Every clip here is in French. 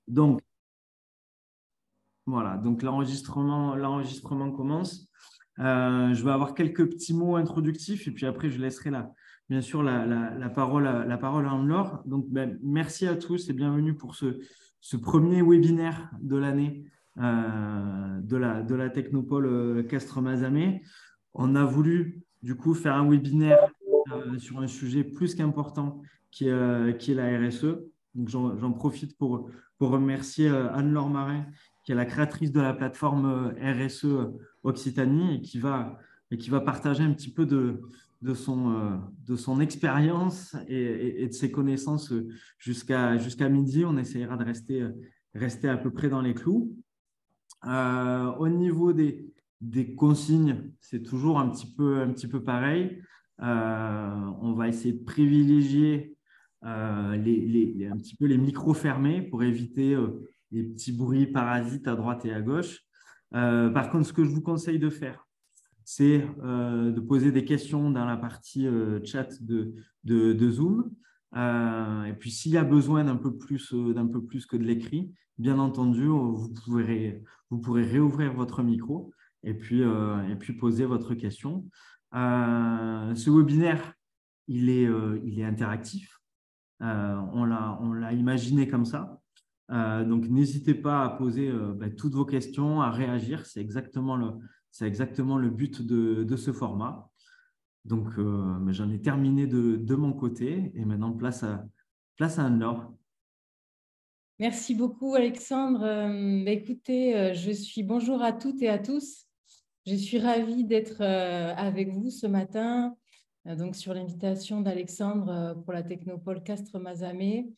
Donc, voilà, donc l'enregistrement commence. Je vais avoir quelques petits mots introductifs et puis après, je laisserai bien sûr la parole à Anne-Laure. Donc, ben, merci à tous et bienvenue pour ce premier webinaire de l'année de la Technopole Castres-Mazamet. On a voulu du coup faire un webinaire sur un sujet plus qu'important qui est la RSE. Donc, j'en profite pour remercier Anne-Laure Marin, qui est la créatrice de la plateforme RSE Occitanie et qui va partager un petit peu de son expérience et de ses connaissances jusqu'à midi. On essaiera de rester à peu près dans les clous. Au niveau des consignes, c'est toujours un petit peu pareil. On va essayer de privilégier un petit peu les micros fermés pour éviter les petits bruits parasites à droite et à gauche. Par contre, ce que je vous conseille de faire, c'est de poser des questions dans la partie chat de Zoom. Et puis, s'il y a besoin d'un peu plus que de l'écrit, bien entendu, vous pourrez réouvrir votre micro et puis poser votre question. Ce webinaire, il est interactif. On l'a imaginé comme ça. Donc, n'hésitez pas à poser toutes vos questions, à réagir. C'est exactement le but de ce format. Donc, j'en ai terminé de mon côté et maintenant, place à Anne-Laure. Merci beaucoup, Alexandre. Écoutez, bonjour à toutes et à tous. Je suis ravie d'être avec vous ce matin, donc sur l'invitation d'Alexandre pour la Technopole Castres-Mazamet.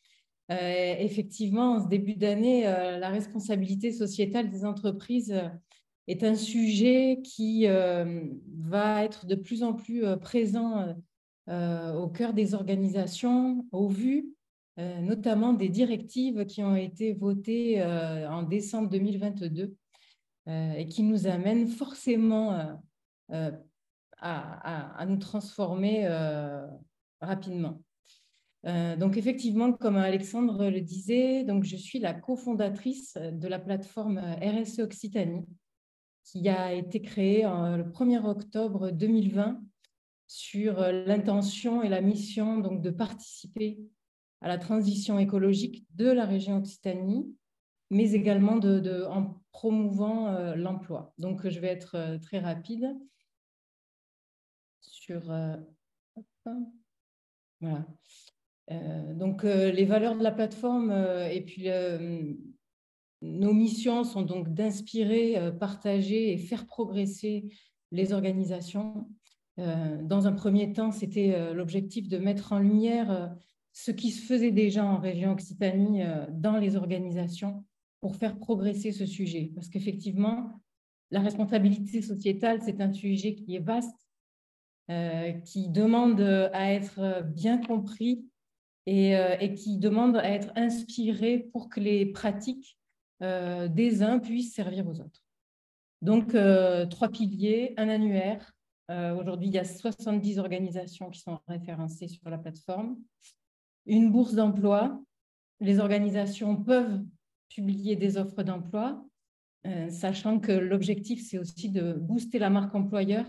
Effectivement, en ce début d'année, la responsabilité sociétale des entreprises est un sujet qui va être de plus en plus présent au cœur des organisations, au vu notamment des directives qui ont été votées en décembre 2022 et qui nous amènent forcément à nous transformer rapidement. Donc effectivement, comme Alexandre le disait, donc je suis la cofondatrice de la plateforme RSE Occitanie qui a été créée le 1er octobre 2020 sur l'intention et la mission donc, de participer à la transition écologique de la région Occitanie, mais également en promouvant l'emploi. Donc, je vais être très rapide sur... voilà. Donc, les valeurs de la plateforme et puis nos missions sont donc d'inspirer, partager et faire progresser les organisations. Dans un premier temps, c'était l'objectif de mettre en lumière ce qui se faisait déjà en région Occitanie dans les organisations pour faire progresser ce sujet. Parce qu'effectivement, la responsabilité sociétale, c'est un sujet qui est vaste, qui demande à être bien compris et qui demande à être inspiré pour que les pratiques des uns puissent servir aux autres. Donc, 3 piliers, un annuaire. Aujourd'hui, il y a 70 organisations qui sont référencées sur la plateforme. Une bourse d'emploi. Les organisations peuvent publier des offres d'emploi, sachant que l'objectif, c'est aussi de booster la marque employeur.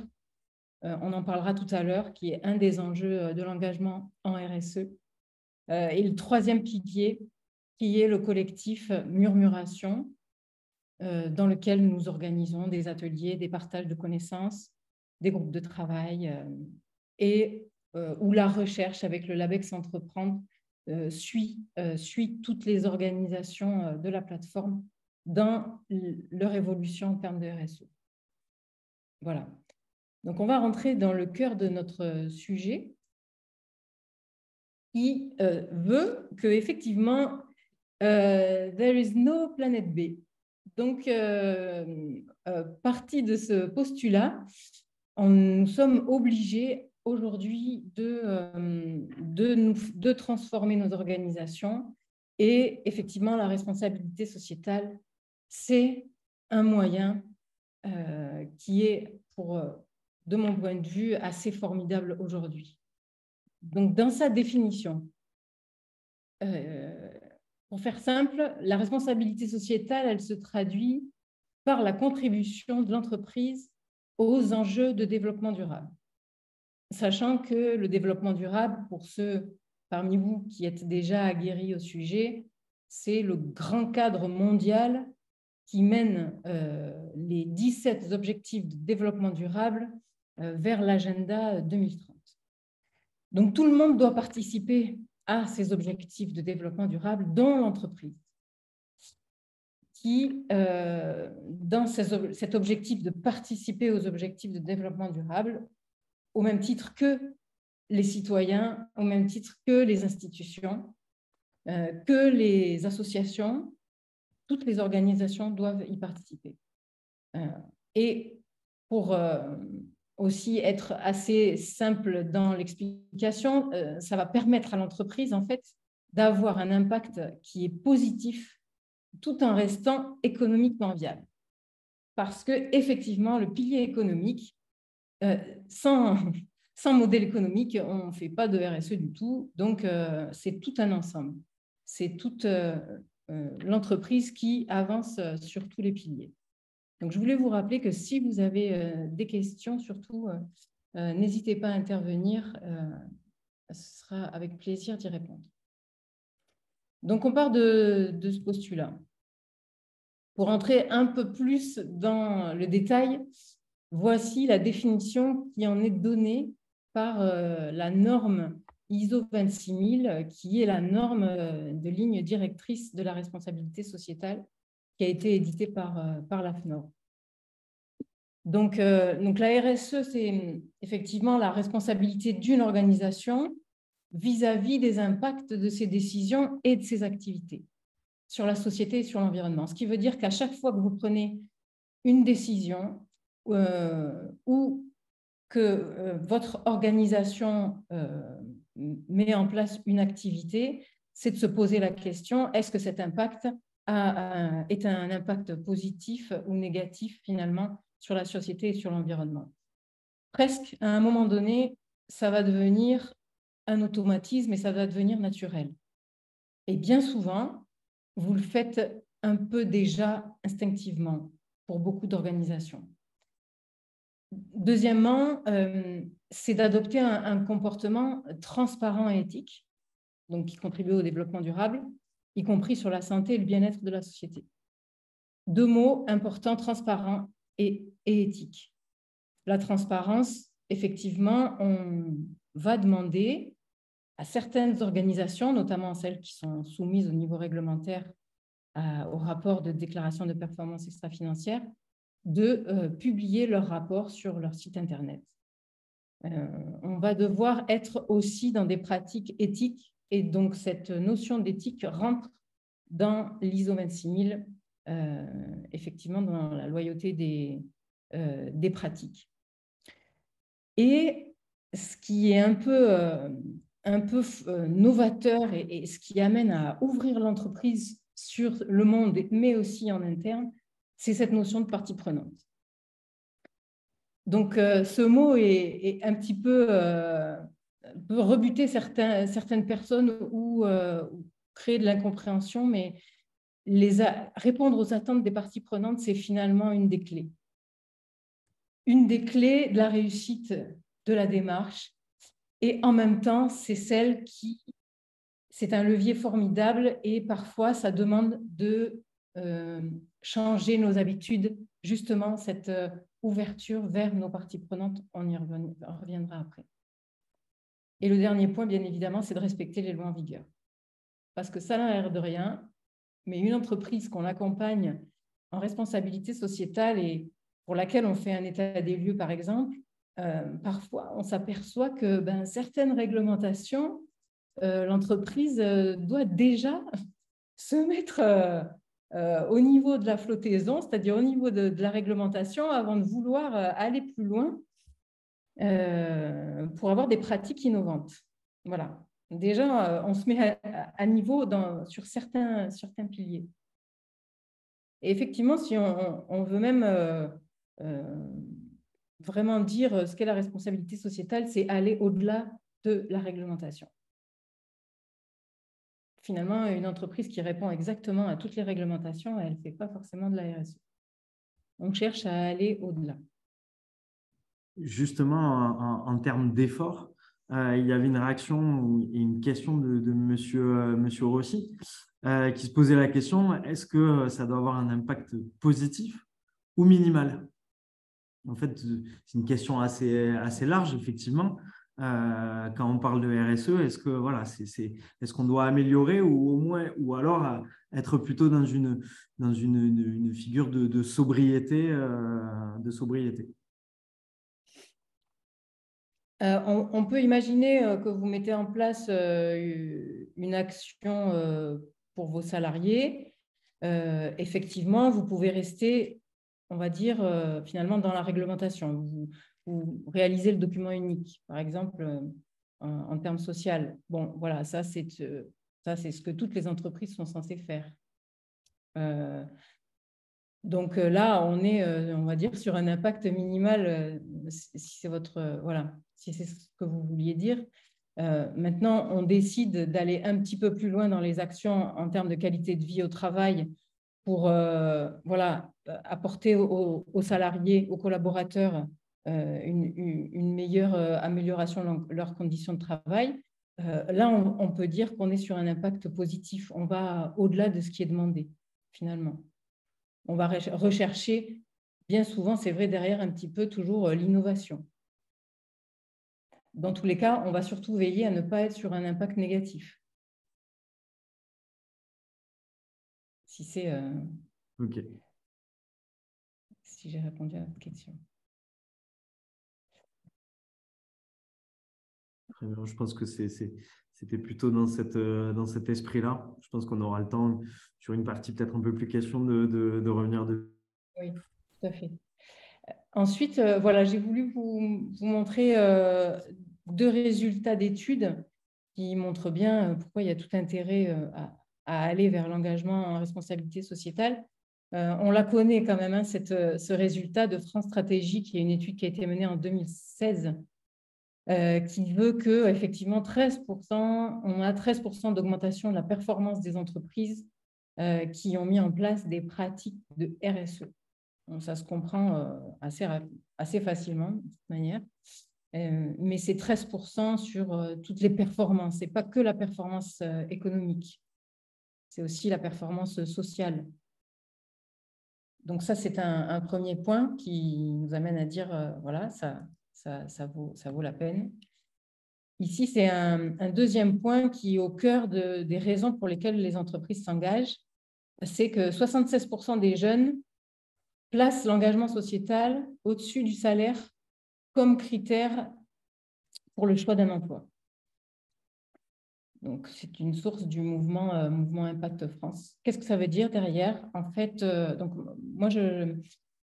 On en parlera tout à l'heure, qui est un des enjeux de l'engagement en RSE. Et le troisième pilier, qui est le collectif Murmuration, dans lequel nous organisons des ateliers, des partages de connaissances, des groupes de travail et où la recherche avec le LabEx Entreprendre suit toutes les organisations de la plateforme dans leur évolution en termes de RSE. Voilà. Donc, on va rentrer dans le cœur de notre sujet qui veut qu'effectivement, there is no planet B. Donc, partie de ce postulat, nous sommes obligés aujourd'hui de transformer nos organisations et effectivement, la responsabilité sociétale, c'est un moyen qui est, de mon point de vue, assez formidable aujourd'hui. Donc, dans sa définition, Pour faire simple, la responsabilité sociétale, elle se traduit par la contribution de l'entreprise aux enjeux de développement durable. Sachant que le développement durable, pour ceux parmi vous qui êtes déjà aguerris au sujet, c'est le grand cadre mondial qui mène les 17 objectifs de développement durable vers l'agenda 2030. Donc, tout le monde doit participer à ces objectifs de développement durable, dont l'entreprise, qui, dans cet objectif de participer aux objectifs de développement durable, au même titre que les citoyens, au même titre que les institutions, que les associations, toutes les organisations doivent y participer. Et pour aussi être assez simple dans l'explication, ça va permettre à l'entreprise, en fait, d'avoir un impact qui est positif tout en restant économiquement viable. Parce que, effectivement, le pilier économique, sans modèle économique, on ne fait pas de RSE du tout. Donc, c'est tout un ensemble. C'est toute l'entreprise qui avance sur tous les piliers. Donc, je voulais vous rappeler que si vous avez des questions, surtout, n'hésitez pas à intervenir. Ce sera avec plaisir d'y répondre. Donc, on part de ce postulat. Pour entrer un peu plus dans le détail, voici la définition qui en est donnée par la norme ISO 26000, qui est la norme de ligne directrice de la responsabilité sociétale qui a été éditée par l'AFNOR. Donc, la RSE, c'est effectivement la responsabilité d'une organisation vis-à-vis des impacts de ses décisions et de ses activités sur la société et sur l'environnement. Ce qui veut dire qu'à chaque fois que vous prenez une décision ou que votre organisation met en place une activité, c'est de se poser la question, est-ce que cet impact est un impact positif ou négatif finalement sur la société et sur l'environnement? Presque, à un moment donné, ça va devenir un automatisme et ça va devenir naturel. Et bien souvent, vous le faites un peu déjà instinctivement pour beaucoup d'organisations. Deuxièmement, c'est d'adopter un comportement transparent et éthique, donc qui contribue au développement durable, y compris sur la santé et le bien-être de la société. Deux mots importants, transparent et éthique. La transparence, effectivement, on va demander à certaines organisations, notamment celles qui sont soumises au niveau réglementaire au rapport de déclaration de performance extra-financière, de publier leur rapport sur leur site Internet. On va devoir être aussi dans des pratiques éthiques et donc cette notion d'éthique rentre dans l'ISO 26000, effectivement dans la loyauté des pratiques. Et ce qui est un peu novateur et ce qui amène à ouvrir l'entreprise sur le monde, mais aussi en interne, c'est cette notion de partie prenante. Donc, ce mot est un petit peu peut rebuter certaines personnes ou créer de l'incompréhension, mais répondre aux attentes des parties prenantes, c'est finalement une des clés. Une des clés de la réussite de la démarche. Et en même temps, c'est un levier formidable et parfois, ça demande de changer nos habitudes, justement, cette ouverture vers nos parties prenantes. On y reviendra après. Et le dernier point, bien évidemment, c'est de respecter les lois en vigueur. Parce que ça n'a l'air de rien, mais une entreprise qu'on accompagne en responsabilité sociétale et pour laquelle on fait un état des lieux, par exemple, parfois, on s'aperçoit que certaines réglementations, l'entreprise doit déjà se mettre au niveau de la flottaison, c'est-à-dire au niveau de la réglementation, avant de vouloir aller plus loin pour avoir des pratiques innovantes. Voilà. Déjà, on se met à niveau sur certains piliers. Et effectivement, si on veut même vraiment dire ce qu'est la responsabilité sociétale, c'est aller au-delà de la réglementation. finalement, une entreprise qui répond exactement à toutes les réglementations, elle ne fait pas forcément de la RSE. On cherche à aller au-delà. Justement, en termes d'effort, il y avait une réaction et une question de monsieur Rossi qui se posait la question, est-ce que ça doit avoir un impact positif ou minimal? En fait, c'est une question assez large, effectivement. Quand on parle de RSE, est-ce que voilà, est-ce qu'on doit améliorer ou au moins, ou alors être plutôt dans une figure de sobriété, On peut imaginer que vous mettez en place une action pour vos salariés. Effectivement, vous pouvez rester, on va dire, finalement dans la réglementation. Vous réalisez le document unique, par exemple, en termes sociaux. Bon, voilà, ça, c'est ce que toutes les entreprises sont censées faire. Donc là, on est, on va dire, sur un impact minimal, si c'est voilà, si c'est ce que vous vouliez dire. Maintenant, on décide d'aller un petit peu plus loin dans les actions en termes de qualité de vie au travail pour voilà, apporter aux salariés, aux collaborateurs une meilleure amélioration de leurs conditions de travail. Là, on peut dire qu'on est sur un impact positif. On va au-delà de ce qui est demandé, finalement. On va rechercher, bien souvent, c'est vrai, derrière un petit peu toujours l'innovation. Dans tous les cas, on va surtout veiller à ne pas être sur un impact négatif. Si c'est… OK. Si j'ai répondu à votre question. Très bien. Je pense que c'était plutôt dans cet esprit-là. Je pense qu'on aura le temps, sur une partie peut-être un peu plus question, de revenir de… Oui, tout à fait. Ensuite, voilà, j'ai voulu vous montrer deux résultats d'études qui montrent bien pourquoi il y a tout intérêt à aller vers l'engagement en responsabilité sociétale. On la connaît quand même, hein, ce résultat de France Stratégie, qui est une étude qui a été menée en 2016, qui veut que effectivement 13%, on a 13% d'augmentation de la performance des entreprises qui ont mis en place des pratiques de RSE. Donc, ça se comprend assez facilement de toute manière. Mais c'est 13% sur toutes les performances. Ce n'est pas que la performance économique, c'est aussi la performance sociale. Donc ça, c'est un premier point qui nous amène à dire, voilà, ça vaut la peine. Ici, c'est un deuxième point qui est au cœur des raisons pour lesquelles les entreprises s'engagent. C'est que 76% des jeunes placent l'engagement sociétal au-dessus du salaire comme critère pour le choix d'un emploi. Donc, c'est une source du mouvement Impact France. Qu'est-ce que ça veut dire derrière? En fait, donc, moi,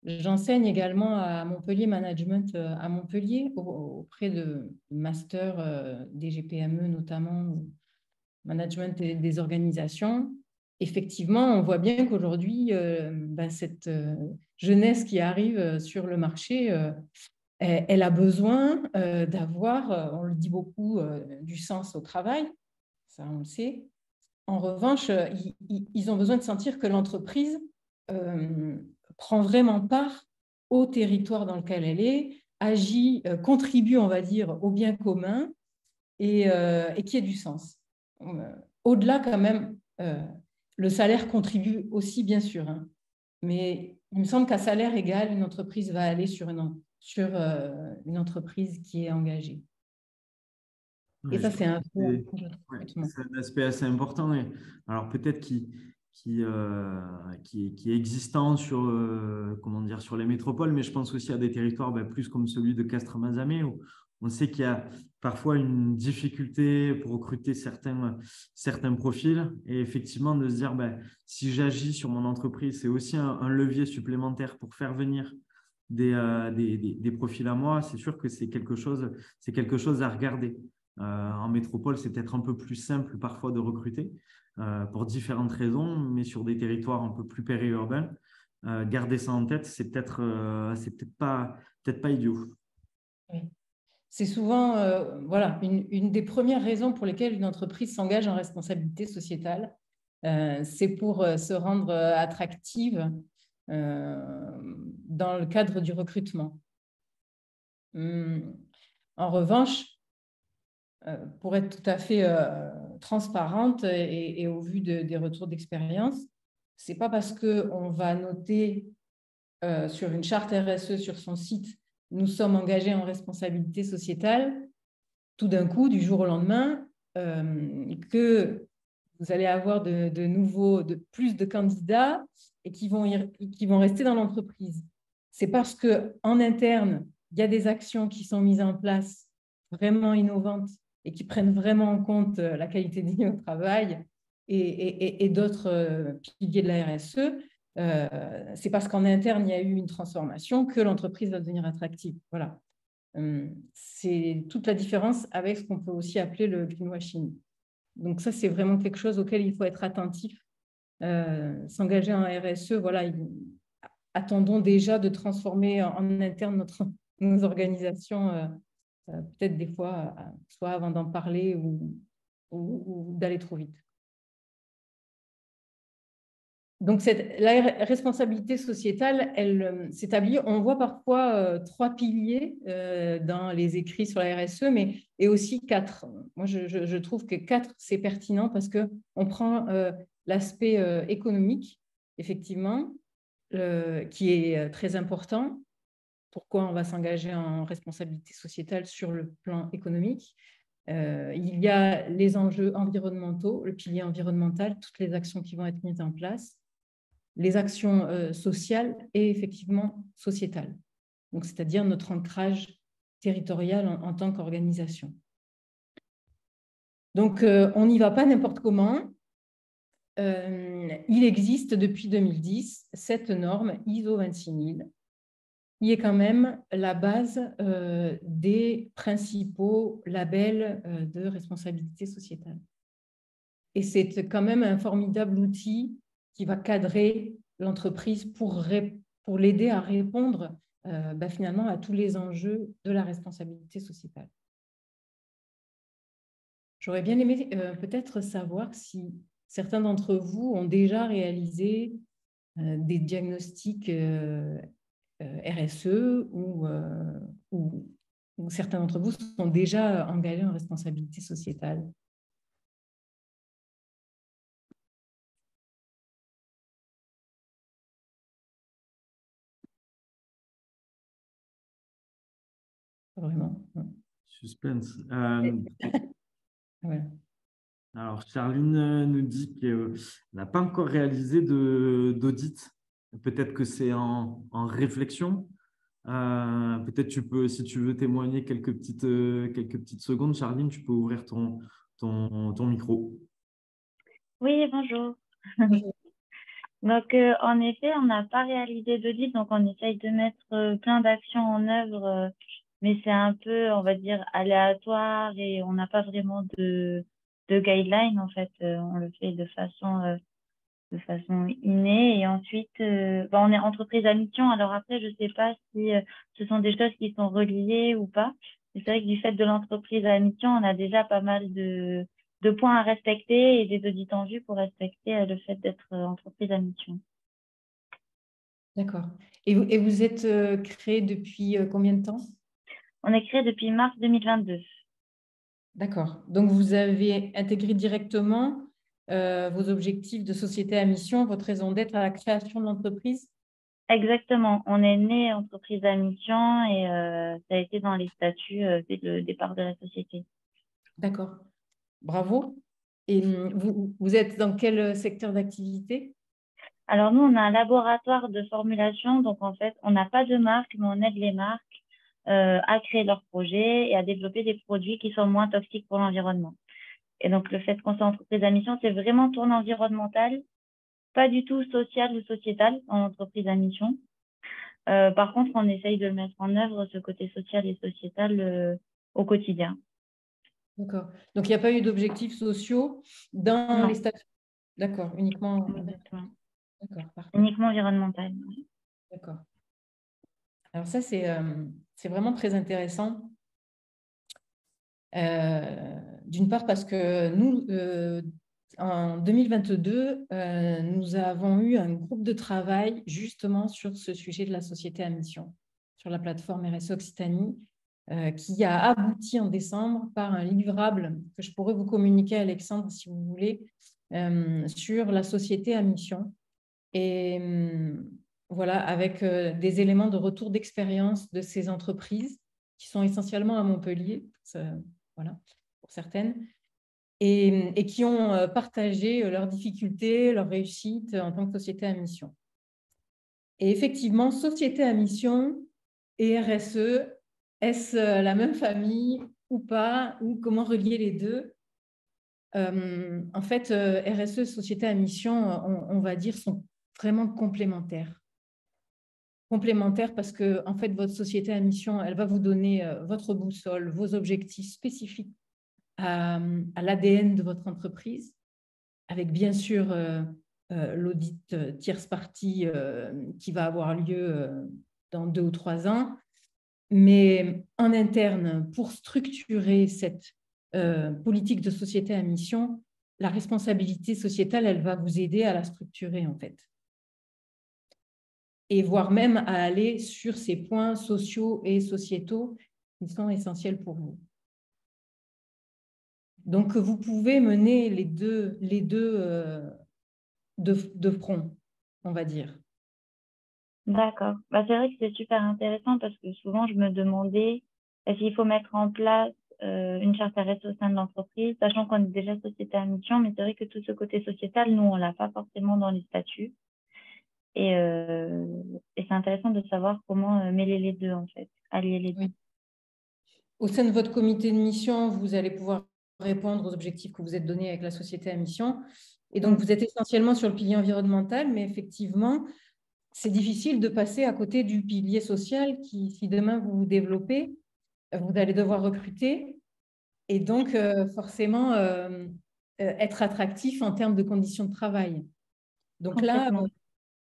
j'enseigne également à Montpellier Management à Montpellier auprès de masters DGPME notamment, Management des organisations. Effectivement, on voit bien qu'aujourd'hui, cette jeunesse qui arrive sur le marché, elle a besoin d'avoir, on le dit beaucoup, du sens au travail, ça on le sait. En revanche, ils ont besoin de sentir que l'entreprise prend vraiment part au territoire dans lequel elle est, agit, contribue, on va dire, au bien commun et qui ait du sens. Au-delà quand même, le salaire contribue aussi, bien sûr, hein, mais il me semble qu'à salaire égal, une entreprise va aller sur une entreprise qui est engagée. Et ça, c'est un aspect assez important. Alors peut-être qui est existant sur, sur les métropoles, mais je pense aussi à des territoires plus comme celui de Castres-Mazamet, où on sait qu'il y a parfois une difficulté pour recruter certains profils. Et effectivement, de se dire, si j'agis sur mon entreprise, c'est aussi un levier supplémentaire pour faire venir des profils à moi. C'est sûr que c'est quelque chose à regarder. En métropole, c'est peut-être un peu plus simple parfois de recruter pour différentes raisons, mais sur des territoires un peu plus périurbains, garder ça en tête, c'est peut-être pas idiot. Oui. c'est souvent voilà, une des premières raisons pour lesquelles une entreprise s'engage en responsabilité sociétale. C'est pour se rendre attractive dans le cadre du recrutement. En revanche, pour être tout à fait transparente et au vu des retours d'expérience, ce n'est pas parce qu'on va noter sur une charte RSE sur son site « Nous sommes engagés en responsabilité sociétale », tout d'un coup, du jour au lendemain, que vous allez avoir plus de candidats et qui vont rester dans l'entreprise. C'est parce qu'en interne, il y a des actions qui sont mises en place vraiment innovantes et qui prennent vraiment en compte la qualité de vie au travail et d'autres piliers de la RSE. C'est parce qu'en interne, il y a eu une transformation que l'entreprise va devenir attractive. Voilà. C'est toute la différence avec ce qu'on peut aussi appeler le greenwashing. Donc ça, c'est vraiment quelque chose auquel il faut être attentif. S'engager en RSE, voilà, attendons déjà de transformer en interne nos organisations, peut-être des fois, soit avant d'en parler ou d'aller trop vite. Donc, la responsabilité sociétale, elle s'établit. On voit parfois 3 piliers dans les écrits sur la RSE, mais et aussi 4. Moi, je trouve que 4, c'est pertinent parce qu'on prend l'aspect économique, effectivement, qui est très important. Pourquoi on va s'engager en responsabilité sociétale sur le plan économique? Il y a les enjeux environnementaux, le pilier environnemental, toutes les actions qui vont être mises en place, les actions sociales et effectivement sociétales. Donc, c'est-à-dire notre ancrage territorial en tant qu'organisation. Donc, on n'y va pas n'importe comment. Il existe depuis 2010 cette norme ISO 26000 qui est quand même la base des principaux labels de responsabilité sociétale. Et c'est quand même un formidable outil qui va cadrer l'entreprise pour l'aider à répondre finalement à tous les enjeux de la responsabilité sociétale. J'aurais bien aimé peut-être savoir si certains d'entre vous ont déjà réalisé des diagnostics RSE ou certains d'entre vous sont déjà engagés en responsabilité sociétale. Vraiment. Suspense. Voilà. Alors, Charline nous dit qu'elle n'a pas encore réalisé d'audit. Peut-être que c'est en réflexion. Peut-être tu peux, si tu veux témoigner quelques petites secondes, Charline, tu peux ouvrir ton micro. Oui, bonjour. Donc, en effet, on n'a pas réalisé d'audit, donc on essaye de mettre plein d'actions en œuvre, mais c'est un peu, on va dire, aléatoire et on n'a pas vraiment de guideline, en fait. On le fait de façon innée. Et ensuite, on est entreprise à mission. Alors après, je ne sais pas si ce sont des choses qui sont reliées ou pas. C'est vrai que du fait de l'entreprise à mission, on a déjà pas mal de points à respecter et des audits en vue pour respecter le fait d'être entreprise à mission. D'accord. Et vous êtes créé depuis combien de temps? On est créé depuis mars 2022. D'accord. Donc, vous avez intégré directement vos objectifs de société à mission, votre raison d'être à la création de l'entreprise? Exactement. On est né entreprise à mission et ça a été dans les statuts dès le départ de la société. D'accord. Bravo. Et vous êtes dans quel secteur d'activité? Alors, nous, on a un laboratoire de formulation. Donc, en fait, on n'a pas de marque, mais on aide les marques à créer leurs projets et à développer des produits qui sont moins toxiques pour l'environnement. Et donc, le fait qu'on soit entreprise à mission, c'est vraiment tourné environnemental, pas du tout social ou sociétal en entreprise à mission. Par contre, on essaye de mettre en œuvre ce côté social et sociétal au quotidien. D'accord. Donc, il n'y a pas eu d'objectifs sociaux dans les statuts? D'accord, uniquement. Exactement. D'accord, parfait. Uniquement environnemental. D'accord. Alors ça, c'est vraiment très intéressant D'une part parce que nous, en 2022, nous avons eu un groupe de travail justement sur ce sujet de la société à mission, sur la plateforme RSE Occitanie, qui a abouti en décembre par un livrable que je pourrais vous communiquer, Alexandre, si vous voulez, sur la société à mission. Et voilà, avec des éléments de retour d'expérience de ces entreprises qui sont essentiellement à Montpellier, voilà, pour certaines, et qui ont partagé leurs difficultés, leurs réussites en tant que société à mission. Et effectivement, société à mission et RSE, est-ce la même famille ou pas, ou comment relier les deux? En fait, RSE, société à mission, on va dire, sont vraiment complémentaires. Complémentaires parce que, en fait, votre société à mission, elle va vous donner votre boussole, vos objectifs spécifiques à l'ADN de votre entreprise, avec bien sûr l'audit tierce partie qui va avoir lieu dans 2 ou 3 ans. Mais en interne, pour structurer cette politique de société à mission, la responsabilité sociétale, elle va vous aider à la structurer en fait. Et voire même à aller sur ces points sociaux et sociétaux qui sont essentiels pour vous. Donc, vous pouvez mener les deux de front, on va dire. D'accord. Bah, c'est vrai que c'est super intéressant parce que souvent, je me demandais est-ce qu'il faut mettre en place une charte RSE au sein de l'entreprise, sachant qu'on est déjà société à mission, mais c'est vrai que tout ce côté sociétal, nous, on ne l'a pas forcément dans les statuts. Et c'est intéressant de savoir comment mêler les deux, en fait, allier les deux. Oui. Au sein de votre comité de mission, vous allez pouvoir répondre aux objectifs que vous êtes donnés avec la société à mission. Et donc, vous êtes essentiellement sur le pilier environnemental, mais effectivement, c'est difficile de passer à côté du pilier social qui, si demain vous vous développez, vous allez devoir recruter et donc forcément être attractif en termes de conditions de travail. Donc là,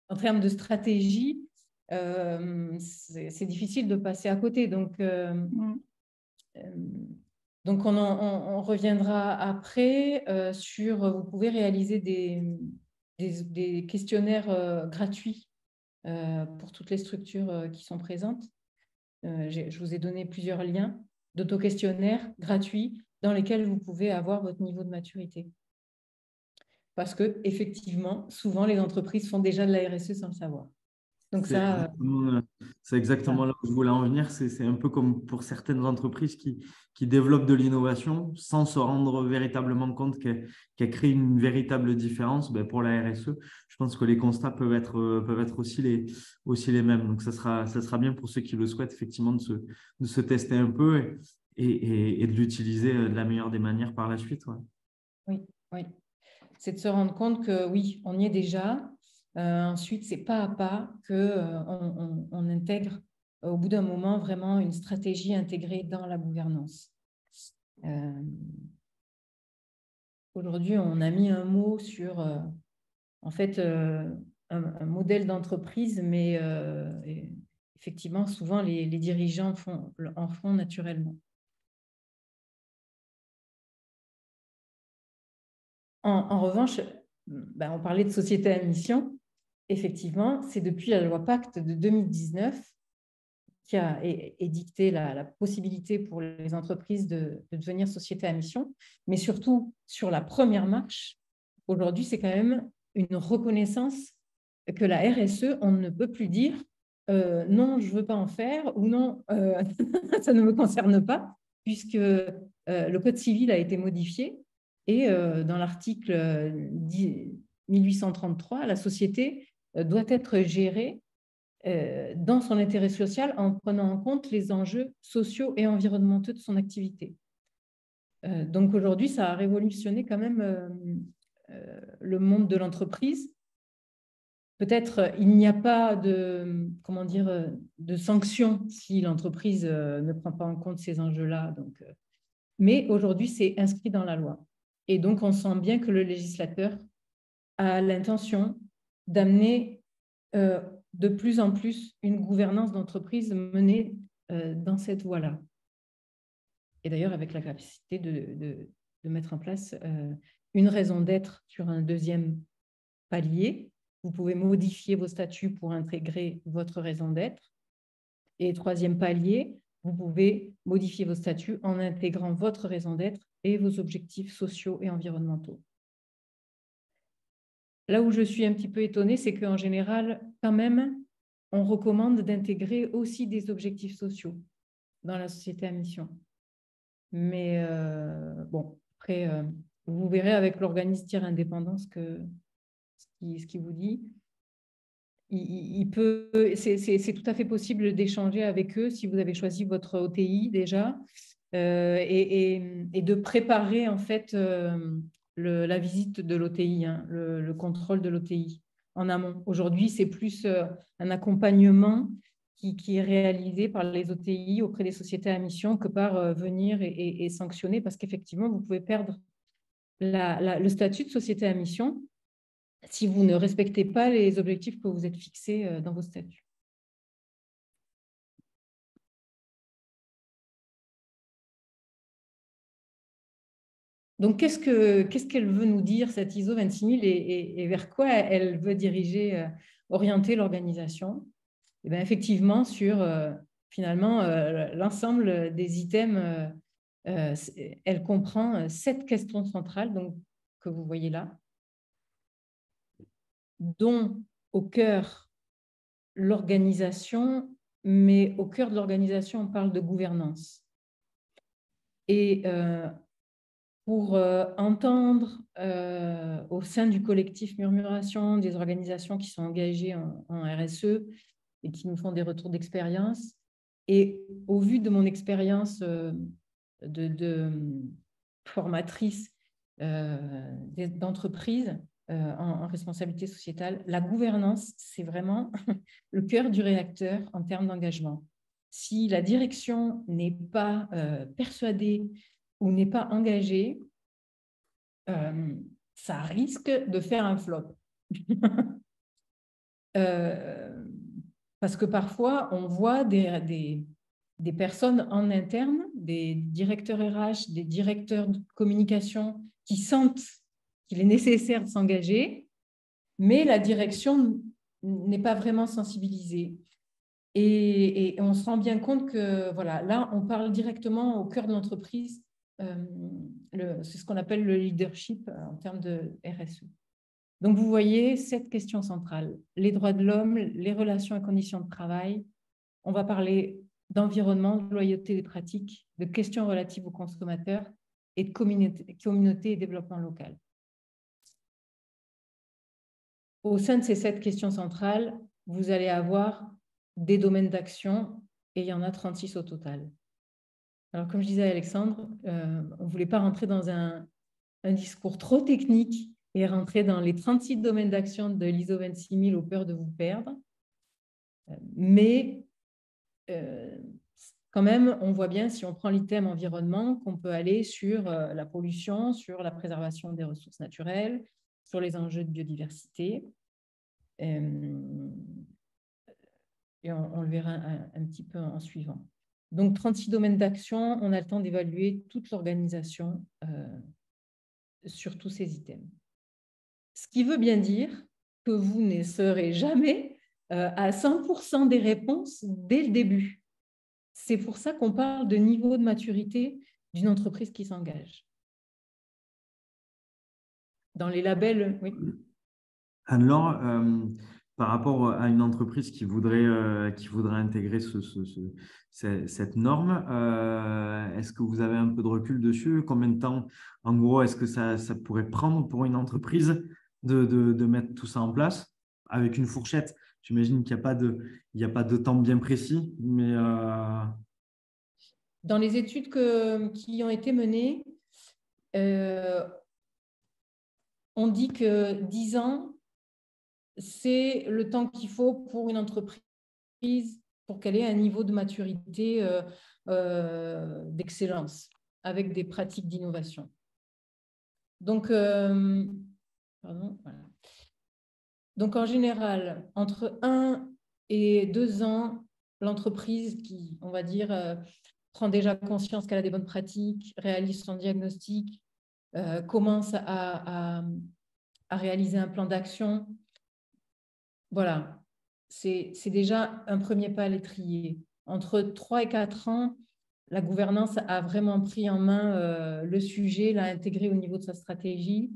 en termes de stratégie, c'est difficile de passer à côté. Donc on reviendra après sur, vous pouvez réaliser des questionnaires gratuits pour toutes les structures qui sont présentes. Je vous ai donné plusieurs liens d'auto-questionnaires gratuits dans lesquels vous pouvez avoir votre niveau de maturité. Parce que effectivement, souvent, les entreprises font déjà de la RSE sans le savoir. Donc c'est exactement là où je voulais en venir. C'est un peu comme pour certaines entreprises qui développent de l'innovation sans se rendre véritablement compte qu'elle crée une véritable différence. Ben, pour la RSE, je pense que les constats peuvent être aussi les mêmes. Donc, ça sera bien pour ceux qui le souhaitent, effectivement, de se tester un peu et de l'utiliser de la meilleure des manières par la suite. Ouais. Oui. C'est de se rendre compte que oui, on y est déjà. Ensuite, c'est pas à pas qu'on intègre au bout d'un moment vraiment une stratégie intégrée dans la gouvernance. Aujourd'hui, on a mis un mot sur en fait un modèle d'entreprise, mais effectivement, souvent les dirigeants en font naturellement. En revanche, on parlait de société à mission. Effectivement, c'est depuis la loi Pacte de 2019 qui a édicté la possibilité pour les entreprises de devenir société à mission. Mais surtout, sur la première marche, aujourd'hui, c'est quand même une reconnaissance que la RSE, on ne peut plus dire non, je ne veux pas en faire ou non, ça ne me concerne pas, puisque le Code civil a été modifié et dans l'article 1833, la société doit être gérée dans son intérêt social en prenant en compte les enjeux sociaux et environnementaux de son activité. Donc aujourd'hui, ça a révolutionné quand même le monde de l'entreprise. Peut-être il n'y a pas de sanctions si l'entreprise ne prend pas en compte ces enjeux-là. Mais aujourd'hui, c'est inscrit dans la loi. Et donc, on sent bien que le législateur a l'intention d'amener de plus en plus une gouvernance d'entreprise menée dans cette voie-là. et d'ailleurs avec la capacité de mettre en place une raison d'être sur un deuxième palier. Vous pouvez modifier vos statuts pour intégrer votre raison d'être. Et troisième palier, vous pouvez modifier vos statuts en intégrant votre raison d'être et vos objectifs sociaux et environnementaux. Là où je suis un petit peu étonnée, c'est qu'en général, quand même, on recommande d'intégrer aussi des objectifs sociaux dans la société à mission. Mais bon, après, vous verrez avec l'organisme tiers indépendant ce qu'il vous dit. C'est tout à fait possible d'échanger avec eux si vous avez choisi votre OTI déjà et de préparer en fait la visite de l'OTI, hein, le contrôle de l'OTI en amont. Aujourd'hui, c'est plus un accompagnement qui est réalisé par les OTI auprès des sociétés à mission que par venir et sanctionner, parce qu'effectivement, vous pouvez perdre le statut de société à mission si vous ne respectez pas les objectifs que vous êtes fixés dans vos statuts. Donc, qu'est-ce qu'elle veut nous dire, cette ISO 26000, et vers quoi elle veut diriger, orienter l'organisation? Eh bien, effectivement, sur finalement l'ensemble des items, elle comprend 7 questions centrales donc, que vous voyez là, dont au cœur l'organisation, mais au cœur de l'organisation, on parle de gouvernance. Et pour entendre au sein du collectif Murmuration, des organisations qui sont engagées en RSE et qui nous font des retours d'expérience, et au vu de mon expérience de formatrice d'entreprise en responsabilité sociétale, la gouvernance, c'est vraiment le cœur du réacteur en termes d'engagement. Si la direction n'est pas persuadée ou n'est pas engagée, ça risque de faire un flop. Parce que parfois, on voit des personnes en interne, des directeurs RH, des directeurs de communication qui sentent qu'il est nécessaire de s'engager, mais la direction n'est pas vraiment sensibilisée. Et on se rend bien compte que, voilà, là, on parle directement au cœur de l'entreprise. C'est ce qu'on appelle le leadership en termes de RSE. Donc, vous voyez, 7 questions centrales. Les droits de l'homme, les relations et conditions de travail. On va parler d'environnement, de loyauté des pratiques, de questions relatives aux consommateurs et de communauté et développement local. Au sein de ces 7 questions centrales, vous allez avoir des domaines d'action et il y en a 36 au total. Alors, comme je disais à Alexandre, on ne voulait pas rentrer dans un discours trop technique et rentrer dans les 36 domaines d'action de l'ISO 26000 au peur de vous perdre. Mais quand même, on voit bien, si on prend l'item environnement, qu'on peut aller sur la pollution, sur la préservation des ressources naturelles, sur les enjeux de biodiversité. Et on le verra un petit peu en suivant. Donc, 36 domaines d'action, on a le temps d'évaluer toute l'organisation sur tous ces items. Ce qui veut bien dire que vous ne serez jamais à 100% des réponses dès le début. C'est pour ça qu'on parle de niveau de maturité d'une entreprise qui s'engage. Dans les labels, oui. Anne-Laure, par rapport à une entreprise qui voudrait intégrer cette norme, est-ce que vous avez un peu de recul dessus? Combien de temps, en gros, est-ce que ça pourrait prendre pour une entreprise de mettre tout ça en place avec une fourchette? J'imagine qu'il n'y a pas de temps bien précis, mais… Dans les études qui ont été menées, on dit que 10 ans, c'est le temps qu'il faut pour une entreprise pour qu'elle ait un niveau de maturité d'excellence avec des pratiques d'innovation. Donc, Donc, en général, entre 1 et 2 ans, l'entreprise qui, on va dire, prend déjà conscience qu'elle a des bonnes pratiques, réalise son diagnostic, commence à réaliser un plan d'action. Voilà, c'est déjà un premier pas à l'étrier. Entre 3 et 4 ans, la gouvernance a vraiment pris en main le sujet, l'a intégré au niveau de sa stratégie.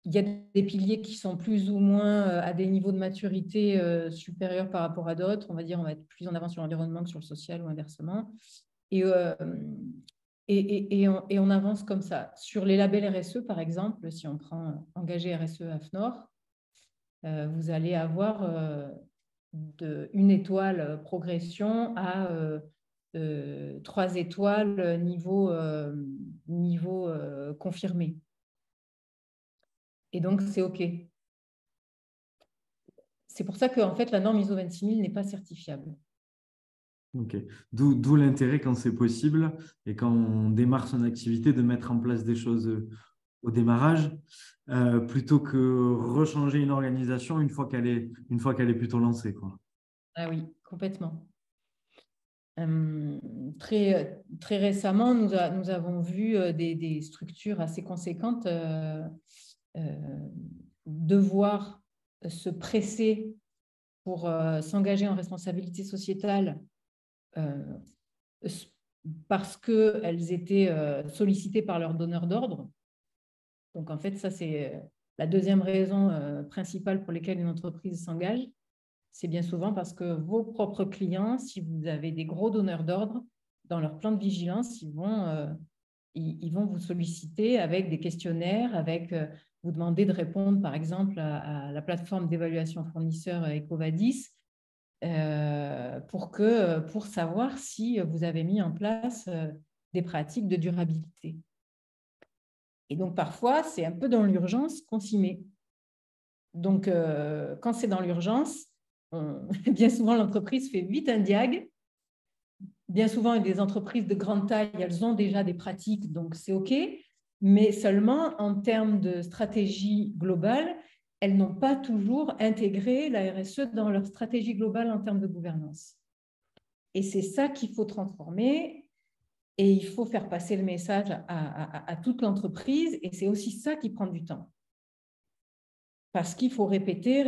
Il y a des piliers qui sont plus ou moins à des niveaux de maturité supérieurs par rapport à d'autres. On va dire on va être plus en avance sur l'environnement que sur le social ou inversement. Et on avance comme ça. Sur les labels RSE, par exemple, si on prend engagé RSE AFNOR, vous allez avoir une étoile progression à 3 étoiles niveau confirmé. Et donc, c'est OK. C'est pour ça qu'en fait, la norme ISO 26000 n'est pas certifiable. OK. D'où l'intérêt, quand c'est possible et quand on démarre son activité, de mettre en place des choses au démarrage, plutôt que rechanger une organisation une fois qu'elle est plutôt lancée, quoi. Ah oui, complètement. Très récemment, nous avons vu des structures assez conséquentes devoir se presser pour s'engager en responsabilité sociétale parce qu'elles étaient sollicitées par leurs donneurs d'ordre. Donc, en fait, ça, c'est la deuxième raison principale pour laquelle une entreprise s'engage. C'est bien souvent parce que vos propres clients, si vous avez des gros donneurs d'ordre, dans leur plan de vigilance, ils vont vous solliciter avec des questionnaires, avec vous demander de répondre, par exemple, à la plateforme d'évaluation fournisseur EcoVadis pour savoir si vous avez mis en place des pratiques de durabilité. Et donc, parfois, c'est un peu dans l'urgence qu'on s'y met. Donc, quand c'est dans l'urgence, bien souvent, l'entreprise fait vite un diag. Bien souvent, des entreprises de grande taille, elles ont déjà des pratiques, donc c'est OK. Mais seulement, en termes de stratégie globale, elles n'ont pas toujours intégré la RSE dans leur stratégie globale en termes de gouvernance. Et c'est ça qu'il faut transformer. Et il faut faire passer le message à toute l'entreprise. Et c'est aussi ça qui prend du temps. Parce qu'il faut répéter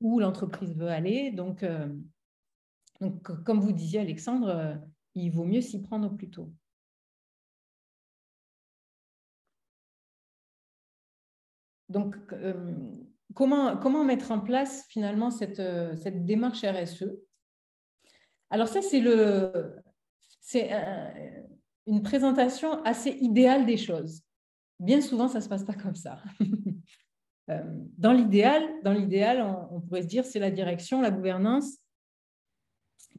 où l'entreprise veut aller. Donc, comme vous disiez, Alexandre, il vaut mieux s'y prendre plus tôt. Donc, comment mettre en place finalement cette démarche RSE? Alors ça, c'est une présentation assez idéale des choses. Bien souvent, ça ne se passe pas comme ça. Dans l'idéal, on pourrait se dire c'est la direction, la gouvernance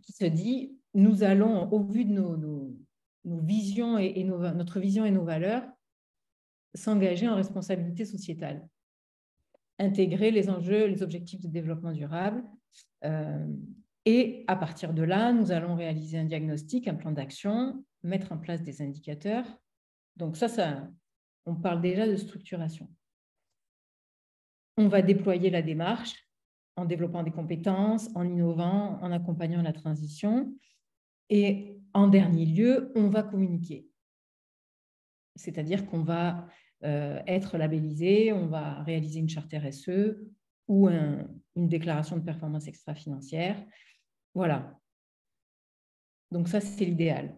qui se dit nous allons, au vu de nos visions et notre vision et nos valeurs, s'engager en responsabilité sociétale, intégrer les enjeux, les objectifs de développement durable. Et à partir de là, nous allons réaliser un diagnostic, un plan d'action, mettre en place des indicateurs. Donc ça, on parle déjà de structuration. On va déployer la démarche en développant des compétences, en innovant, en accompagnant la transition. Et en dernier lieu, on va communiquer. C'est-à-dire qu'on va être labellisé, on va réaliser une charte RSE ou une déclaration de performance extra-financière. Voilà. Donc ça, c'est l'idéal.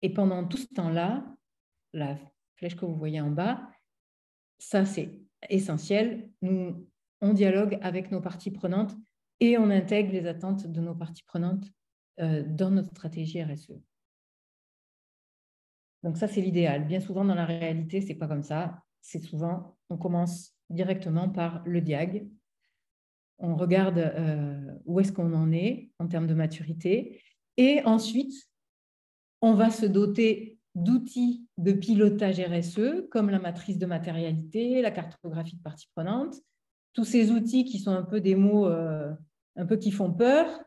Et pendant tout ce temps-là, la flèche que vous voyez en bas, ça, c'est essentiel. On dialogue avec nos parties prenantes et on intègre les attentes de nos parties prenantes dans notre stratégie RSE. Donc ça, c'est l'idéal. Bien souvent, dans la réalité, ce n'est pas comme ça. C'est souvent, on commence directement par le diag. On regarde où est-ce qu'on en est en termes de maturité. Et ensuite, on va se doter d'outils de pilotage RSE, comme la matrice de matérialité, la cartographie de parties prenantes. Tous ces outils qui sont un peu des mots un peu qui font peur,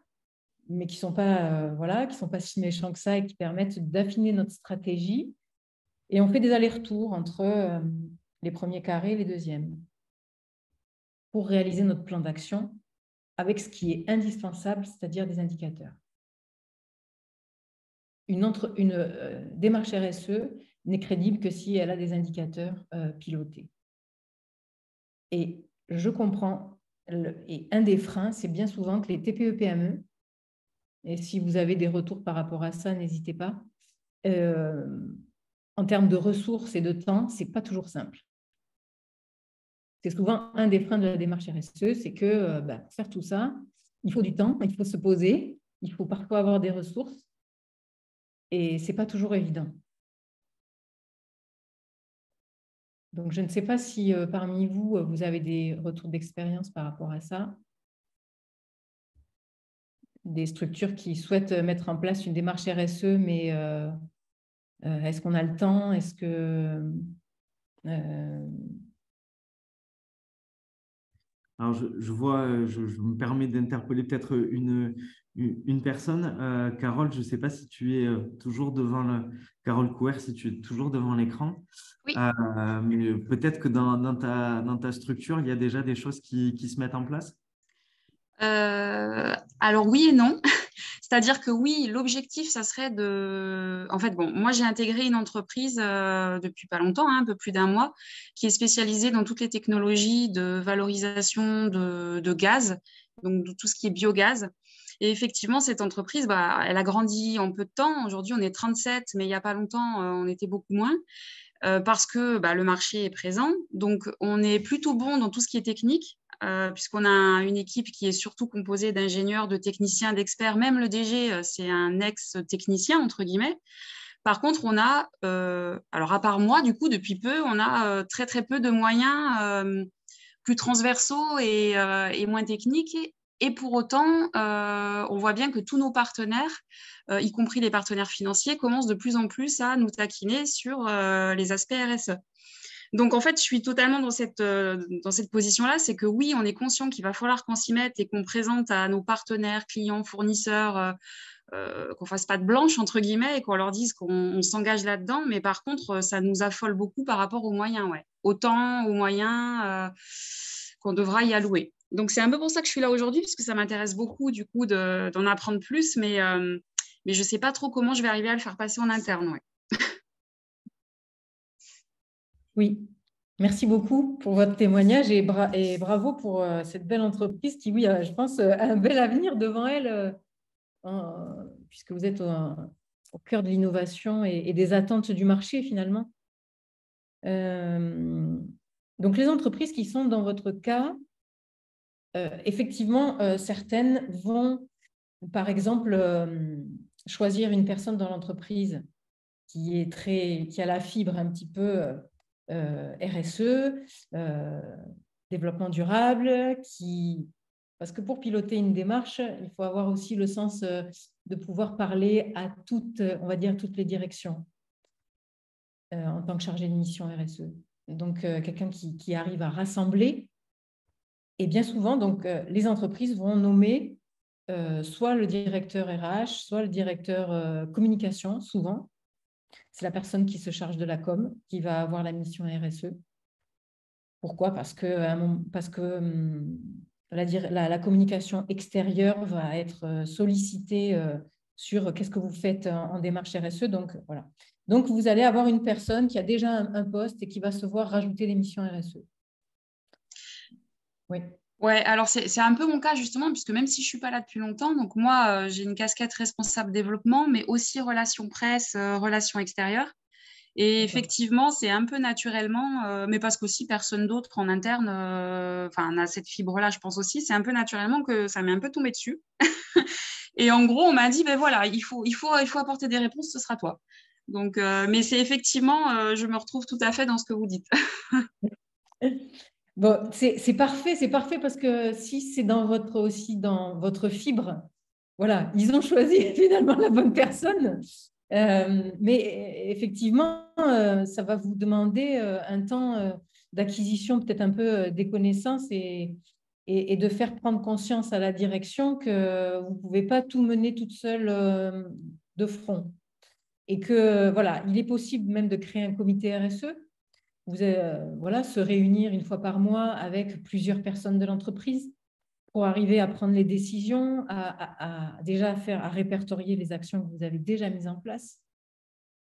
mais qui ne sont pas si méchants que ça et qui permettent d'affiner notre stratégie. Et on fait des allers-retours entre les premiers carrés et les deuxièmes pour réaliser notre plan d'action avec ce qui est indispensable, c'est-à-dire des indicateurs. Une démarche RSE n'est crédible que si elle a des indicateurs pilotés. Et je comprends, et un des freins, c'est bien souvent que les TPE-PME, et si vous avez des retours par rapport à ça, n'hésitez pas, en termes de ressources et de temps, ce n'est pas toujours simple. C'est souvent un des freins de la démarche RSE, c'est que pour faire tout ça, il faut du temps, il faut se poser, il faut parfois avoir des ressources, et ce n'est pas toujours évident. Donc, je ne sais pas si parmi vous, vous avez des retours d'expérience par rapport à ça. Des structures qui souhaitent mettre en place une démarche RSE, mais est-ce qu'on a le temps? Est-ce que... Alors, je vois, je me permets d'interpeller peut-être une personne. Carole, je ne sais pas si tu es toujours devant Carole Couer, si tu es toujours devant l'écran. Oui. Mais peut-être que dans ta structure, il y a déjà des choses qui se mettent en place. Alors oui et non. C'est-à-dire que oui, l'objectif, ça serait de... En fait, bon, moi, j'ai intégré une entreprise depuis pas longtemps, un peu plus d'un mois, qui est spécialisée dans toutes les technologies de valorisation de gaz, donc de tout ce qui est biogaz. Et effectivement, cette entreprise, elle a grandi en peu de temps. Aujourd'hui, on est 37, mais il n'y a pas longtemps, on était beaucoup moins. Parce que le marché est présent. Donc, on est plutôt bon dans tout ce qui est technique, puisqu'on a une équipe qui est surtout composée d'ingénieurs, de techniciens, d'experts. Même le DG, c'est un ex-technicien, entre guillemets. Par contre, on a, alors à part moi, du coup, depuis peu, on a très, très peu de moyens plus transversaux et moins techniques. Et pour autant, on voit bien que tous nos partenaires, y compris les partenaires financiers, commencent de plus en plus à nous taquiner sur les aspects RSE. Donc, en fait, je suis totalement dans cette position-là. C'est que oui, on est conscient qu'il va falloir qu'on s'y mette et qu'on présente à nos partenaires, clients, fournisseurs, qu'on ne fasse pas de blanche, entre guillemets, et qu'on leur dise qu'on s'engage là-dedans. Mais par contre, ça nous affole beaucoup par rapport aux moyens, ouais. Au temps, aux moyens qu'on devra y allouer. Donc, c'est un peu pour ça que je suis là aujourd'hui, parce que ça m'intéresse beaucoup, du coup, d'en apprendre plus. Mais je ne sais pas trop comment je vais arriver à le faire passer en interne, ouais. Oui, merci beaucoup pour votre témoignage et bravo pour cette belle entreprise qui, oui, je pense, a un bel avenir devant elle, puisque vous êtes au cœur de l'innovation et des attentes du marché, finalement. Donc, les entreprises qui sont dans votre cas, effectivement, certaines vont, par exemple, choisir une personne dans l'entreprise qui a la fibre un petit peu RSE, développement durable, parce que pour piloter une démarche, il faut avoir aussi le sens de pouvoir parler à toutes, on va dire, toutes les directions en tant que chargé de mission RSE. Donc, quelqu'un qui arrive à rassembler. Et bien souvent, donc, les entreprises vont nommer soit le directeur RH, soit le directeur communication, souvent. C'est la personne qui se charge de la com, qui va avoir la mission RSE. Pourquoi? Parce que la communication extérieure va être sollicitée sur qu'est-ce que vous faites en démarche RSE. Donc, voilà. Donc, vous allez avoir une personne qui a déjà un poste et qui va se voir rajouter les missions RSE. Oui. Ouais, alors c'est un peu mon cas justement, puisque même si je ne suis pas là depuis longtemps, donc moi, j'ai une casquette responsable développement, mais aussi relations presse, relations extérieures. Et effectivement, c'est un peu naturellement, mais parce qu'aussi personne d'autre en interne on a cette fibre-là, je pense aussi, c'est un peu naturellement que ça m'est un peu tombé dessus. Et en gros, on m'a dit, ben voilà, il faut apporter des réponses, ce sera toi. Donc, mais c'est effectivement, je me retrouve tout à fait dans ce que vous dites. Bon, c'est parfait parce que si c'est dans votre fibre, voilà, ils ont choisi finalement la bonne personne. Mais effectivement, ça va vous demander un temps d'acquisition, peut-être un peu des connaissances et de faire prendre conscience à la direction que vous ne pouvez pas tout mener toute seule de front. Et que, voilà, il est possible même de créer un comité RSE. Vous se réunir une fois par mois avec plusieurs personnes de l'entreprise pour arriver à prendre les décisions, déjà à répertorier les actions que vous avez déjà mises en place.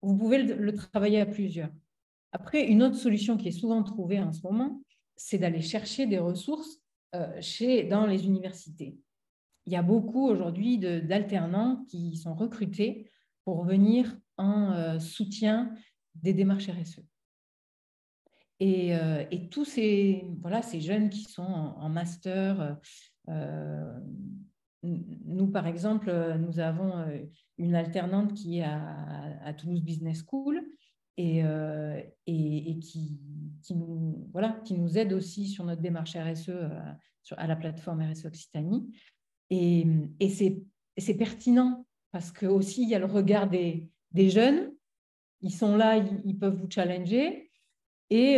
Vous pouvez le travailler à plusieurs. Après, une autre solution qui est souvent trouvée en ce moment, c'est d'aller chercher des ressources dans les universités. Il y a beaucoup aujourd'hui d'alternants qui sont recrutés pour venir en soutien des démarches RSE. Et tous ces jeunes qui sont en master, nous, par exemple, nous avons une alternante qui est à Toulouse Business School et qui nous aide aussi sur notre démarche RSE à la plateforme RSE Occitanie. Et c'est pertinent parce que aussi il y a le regard des jeunes. Ils sont là, ils peuvent vous challenger. Et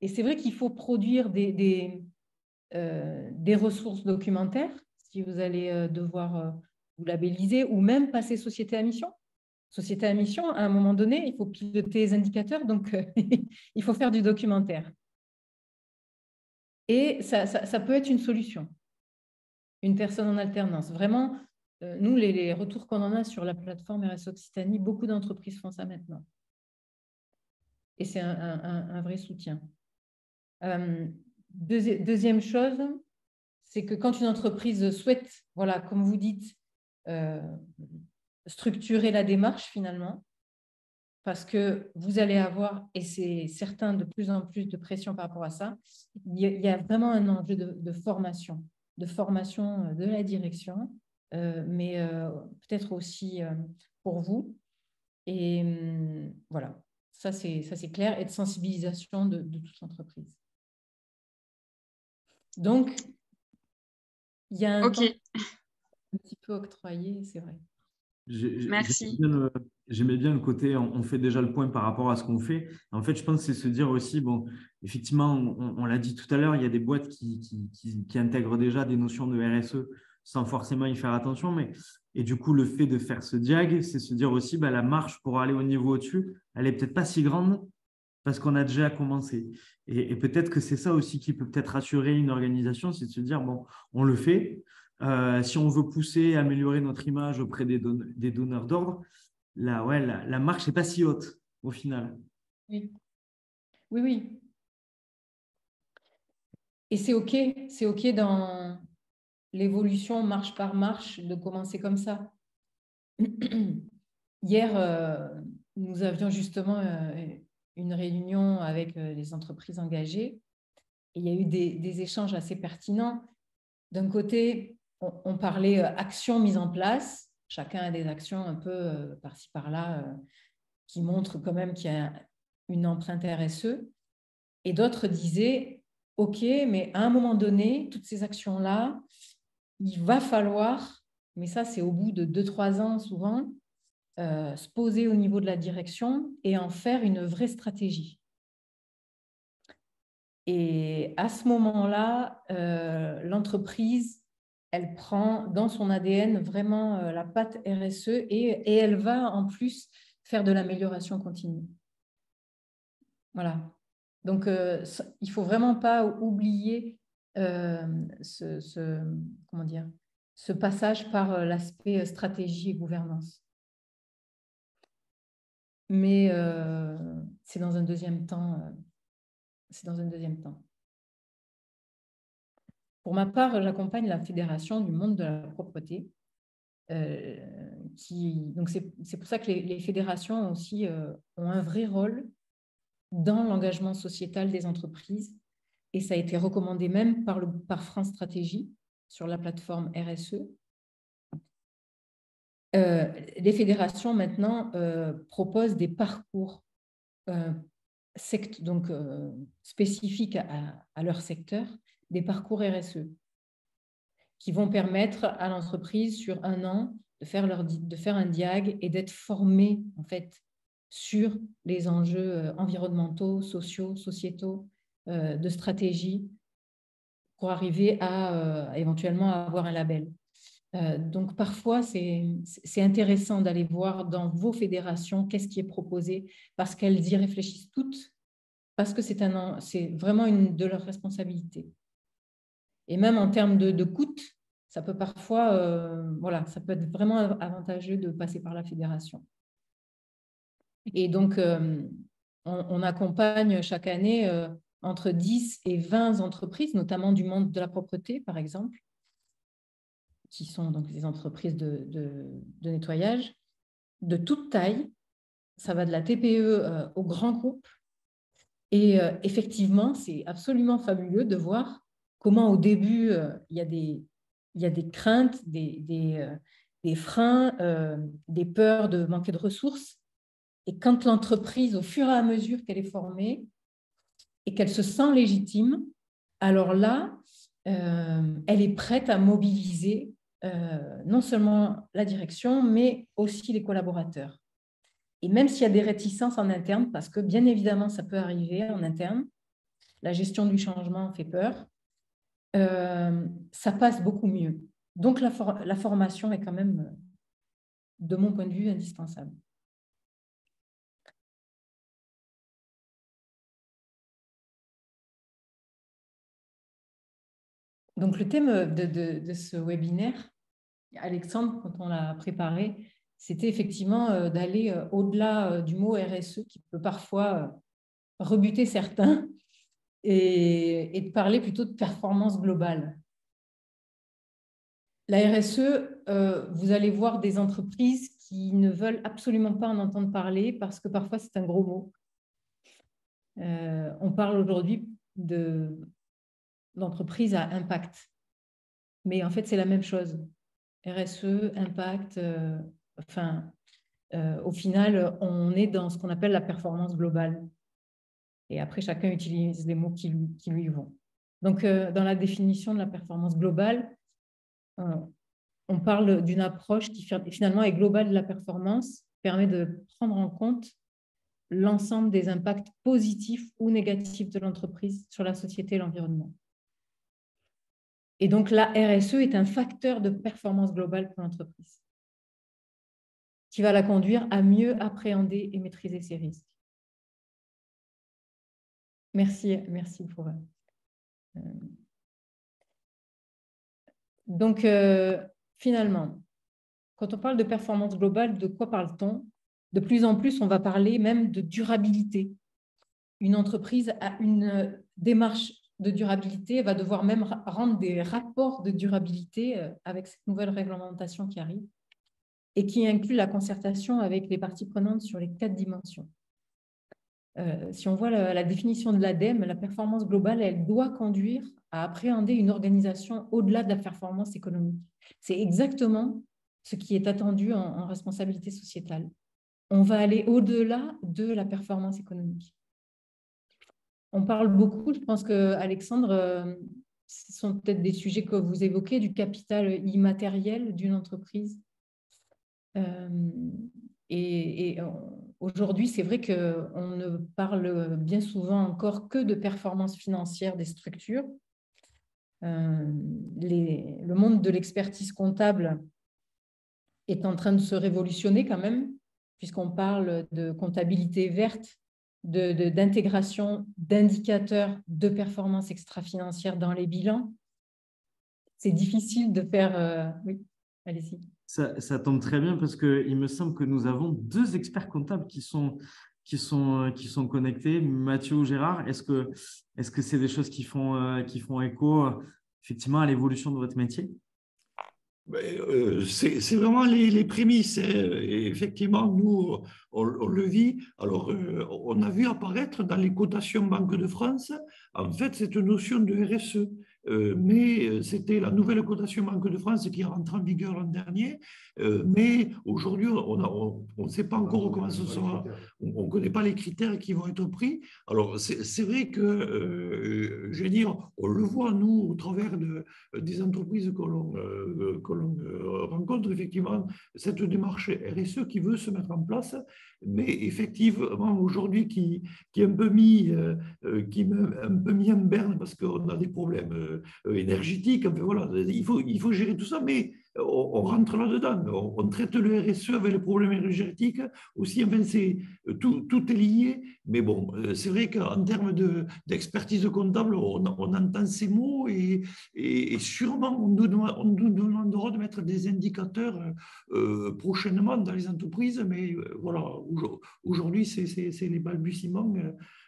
c'est vrai qu'il faut produire des ressources documentaires si vous allez devoir vous labelliser ou même passer société à mission. Société à mission, à un moment donné, il faut piloter les indicateurs, donc il faut faire du documentaire. Et ça peut être une solution. Une personne en alternance. Vraiment, nous, les retours qu'on en a sur la plateforme RSE Occitanie, beaucoup d'entreprises font ça maintenant. Et c'est un vrai soutien. Deuxième chose, c'est que quand une entreprise souhaite, comme vous dites, structurer la démarche finalement, parce que vous allez avoir, et c'est certain, de plus en plus de pression par rapport à ça, il y a vraiment un enjeu de formation de la direction, mais peut-être aussi pour vous. Et voilà, ça c'est clair, et de sensibilisation de toute l'entreprise. Donc, il y a un temps un petit peu octroyé, c'est vrai. Merci. J'aimais bien le côté, on fait déjà le point par rapport à ce qu'on fait. En fait, je pense que c'est se dire aussi, bon, effectivement, on l'a dit tout à l'heure, il y a des boîtes qui intègrent déjà des notions de RSE sans forcément y faire attention. Et du coup, le fait de faire ce diag, c'est se dire aussi, la marche pour aller au niveau au-dessus, elle n'est peut-être pas si grande parce qu'on a déjà commencé. Et peut-être que c'est ça aussi qui peut peut-être rassurer une organisation, c'est de se dire, bon, on le fait. Si on veut pousser, améliorer notre image auprès des donneurs d'ordre, la marche n'est pas si haute au final. Oui. Et c'est OK dans l'évolution marche par marche de commencer comme ça. Hier, nous avions justement une réunion avec les entreprises engagées et il y a eu des échanges assez pertinents. D'un côté, on parlait actions mises en place. Chacun a des actions un peu par-ci, par-là qui montrent quand même qu'il y a une empreinte RSE. Et d'autres disaient, OK, mais à un moment donné, toutes ces actions-là, il va falloir, mais ça c'est au bout de 2-3 ans souvent, se poser au niveau de la direction et en faire une vraie stratégie. Et à ce moment-là, l'entreprise, elle prend dans son ADN vraiment la patte RSE et elle va en plus faire de l'amélioration continue. Voilà. Donc, il ne faut vraiment pas oublier ce passage par l'aspect stratégie et gouvernance. Mais c'est dans un deuxième temps. Pour ma part, j'accompagne la Fédération du monde de la propreté. Donc c'est pour ça que les fédérations aussi ont un vrai rôle dans l'engagement sociétal des entreprises. Et ça a été recommandé même par France Stratégie sur la plateforme RSE. Les fédérations maintenant proposent des parcours spécifiques à leur secteur, des parcours RSE qui vont permettre à l'entreprise sur 1 an de faire un diag et d'être formé en fait sur les enjeux environnementaux, sociaux, sociétaux, de stratégie pour arriver à éventuellement avoir un label. Donc, parfois, c'est intéressant d'aller voir dans vos fédérations qu'est-ce qui est proposé parce qu'elles y réfléchissent toutes, parce que c'est vraiment une de leurs responsabilités. Et même en termes de coûts, ça peut parfois, ça peut être vraiment avantageux de passer par la fédération. Et donc, on accompagne chaque année entre 10 et 20 entreprises, notamment du monde de la propreté, par exemple, qui sont donc des entreprises de nettoyage, de toute taille. Ça va de la TPE au grand groupe. Et effectivement, c'est absolument fabuleux de voir comment au début, il y a des craintes, des freins, des peurs de manquer de ressources. Et quand l'entreprise, au fur et à mesure qu'elle est formée et qu'elle se sent légitime, alors là, elle est prête à mobiliser non seulement la direction, mais aussi les collaborateurs. Et même s'il y a des réticences en interne, parce que bien évidemment, ça peut arriver en interne, la gestion du changement fait peur, ça passe beaucoup mieux. Donc, la formation est quand même, de mon point de vue, indispensable. Donc, le thème de ce webinaire, Alexandre, quand on l'a préparé, c'était effectivement d'aller au-delà du mot RSE qui peut parfois rebuter certains et de parler plutôt de performance globale. La RSE, vous allez voir des entreprises qui ne veulent absolument pas en entendre parler parce que parfois c'est un gros mot. On parle aujourd'hui d'entreprise à impact. Mais en fait, c'est la même chose. RSE, impact, au final, on est dans ce qu'on appelle la performance globale. Et après, chacun utilise les mots qui lui vont. Donc, dans la définition de la performance globale, on parle d'une approche qui finalement est globale de la performance, permet de prendre en compte l'ensemble des impacts positifs ou négatifs de l'entreprise sur la société et l'environnement. Et donc, la RSE est un facteur de performance globale pour l'entreprise qui va la conduire à mieux appréhender et maîtriser ses risques. Merci pour... Donc, finalement, quand on parle de performance globale, de quoi parle-t-on? De plus en plus, on va parler même de durabilité. Une entreprise a une démarche de durabilité, elle va devoir même rendre des rapports de durabilité avec cette nouvelle réglementation qui arrive et qui inclut la concertation avec les parties prenantes sur les 4 dimensions. Si on voit la définition de l'ADEME, la performance globale, elle doit conduire à appréhender une organisation au-delà de la performance économique. C'est exactement ce qui est attendu en responsabilité sociétale. On va aller au-delà de la performance économique. On parle beaucoup, je pense que Alexandre, ce sont peut-être des sujets que vous évoquez, du capital immatériel d'une entreprise. Aujourd'hui, c'est vrai qu'on ne parle bien souvent encore que de performance financière des structures. Le monde de l'expertise comptable est en train de se révolutionner quand même, puisqu'on parle de comptabilité verte, d'intégration d'indicateurs de performance extra-financière dans les bilans. C'est difficile de faire... oui, allez-y. Ça tombe très bien parce qu'il me semble que nous avons 2 experts comptables qui sont connectés, Mathieu ou Gérard. Est-ce que c'est des choses qui font écho effectivement à l'évolution de votre métier? C'est vraiment les prémices. Et effectivement, nous, on le vit. Alors, on a vu apparaître dans les cotations Banque de France, en fait, cette notion de RSE. Mais c'était la nouvelle cotation Banque de France qui est rentrée en vigueur l'an dernier. Mais aujourd'hui, on ne sait pas encore comment ce sera. On ne connaît pas les critères qui vont être pris. Alors, c'est vrai que, je veux dire, on le voit, nous, au travers des entreprises que l'on rencontre, effectivement, cette démarche RSE qui veut se mettre en place, mais effectivement, aujourd'hui, qui est un peu mis en berne parce qu'on a des problèmes énergétique. Enfin, voilà, il faut gérer tout ça, mais on rentre là-dedans. On traite le RSE avec les problèmes énergétiques aussi. Enfin, tout est lié. Mais bon, c'est vrai qu'en termes d'expertise comptable, on entend ces mots et sûrement on nous demandera de mettre des indicateurs prochainement dans les entreprises. Mais voilà, aujourd'hui, c'est les balbutiements.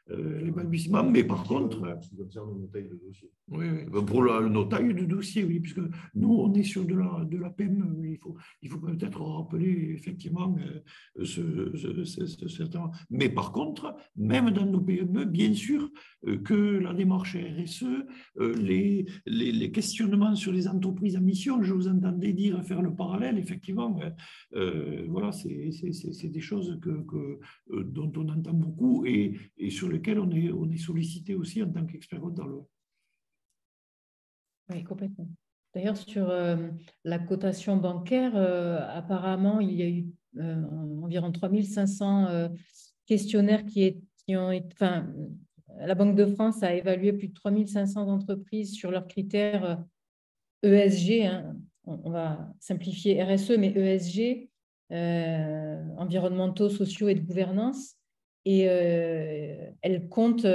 Mais par contre, qui concerne nos tailles de dossier. Oui, pour nos tailles de dossier, oui, puisque nous, on est sur de la PME. Oui, il faut peut-être rappeler effectivement certain. Mais par contre, même dans nos PME, bien sûr que la démarche RSE, les questionnements sur les entreprises à mission, je vous entendais dire, faire le parallèle, effectivement, voilà, c'est des choses dont on entend beaucoup et sur lesquelles on est sollicité aussi en tant qu'expert comptable. Oui, complètement. D'ailleurs, sur la cotation bancaire, apparemment, il y a eu environ 3500 questionnaires qui ont été... Enfin, la Banque de France a évalué plus de 3500 entreprises sur leurs critères ESG. Hein. On va simplifier RSE, mais ESG, environnementaux, sociaux et de gouvernance. Et elle compte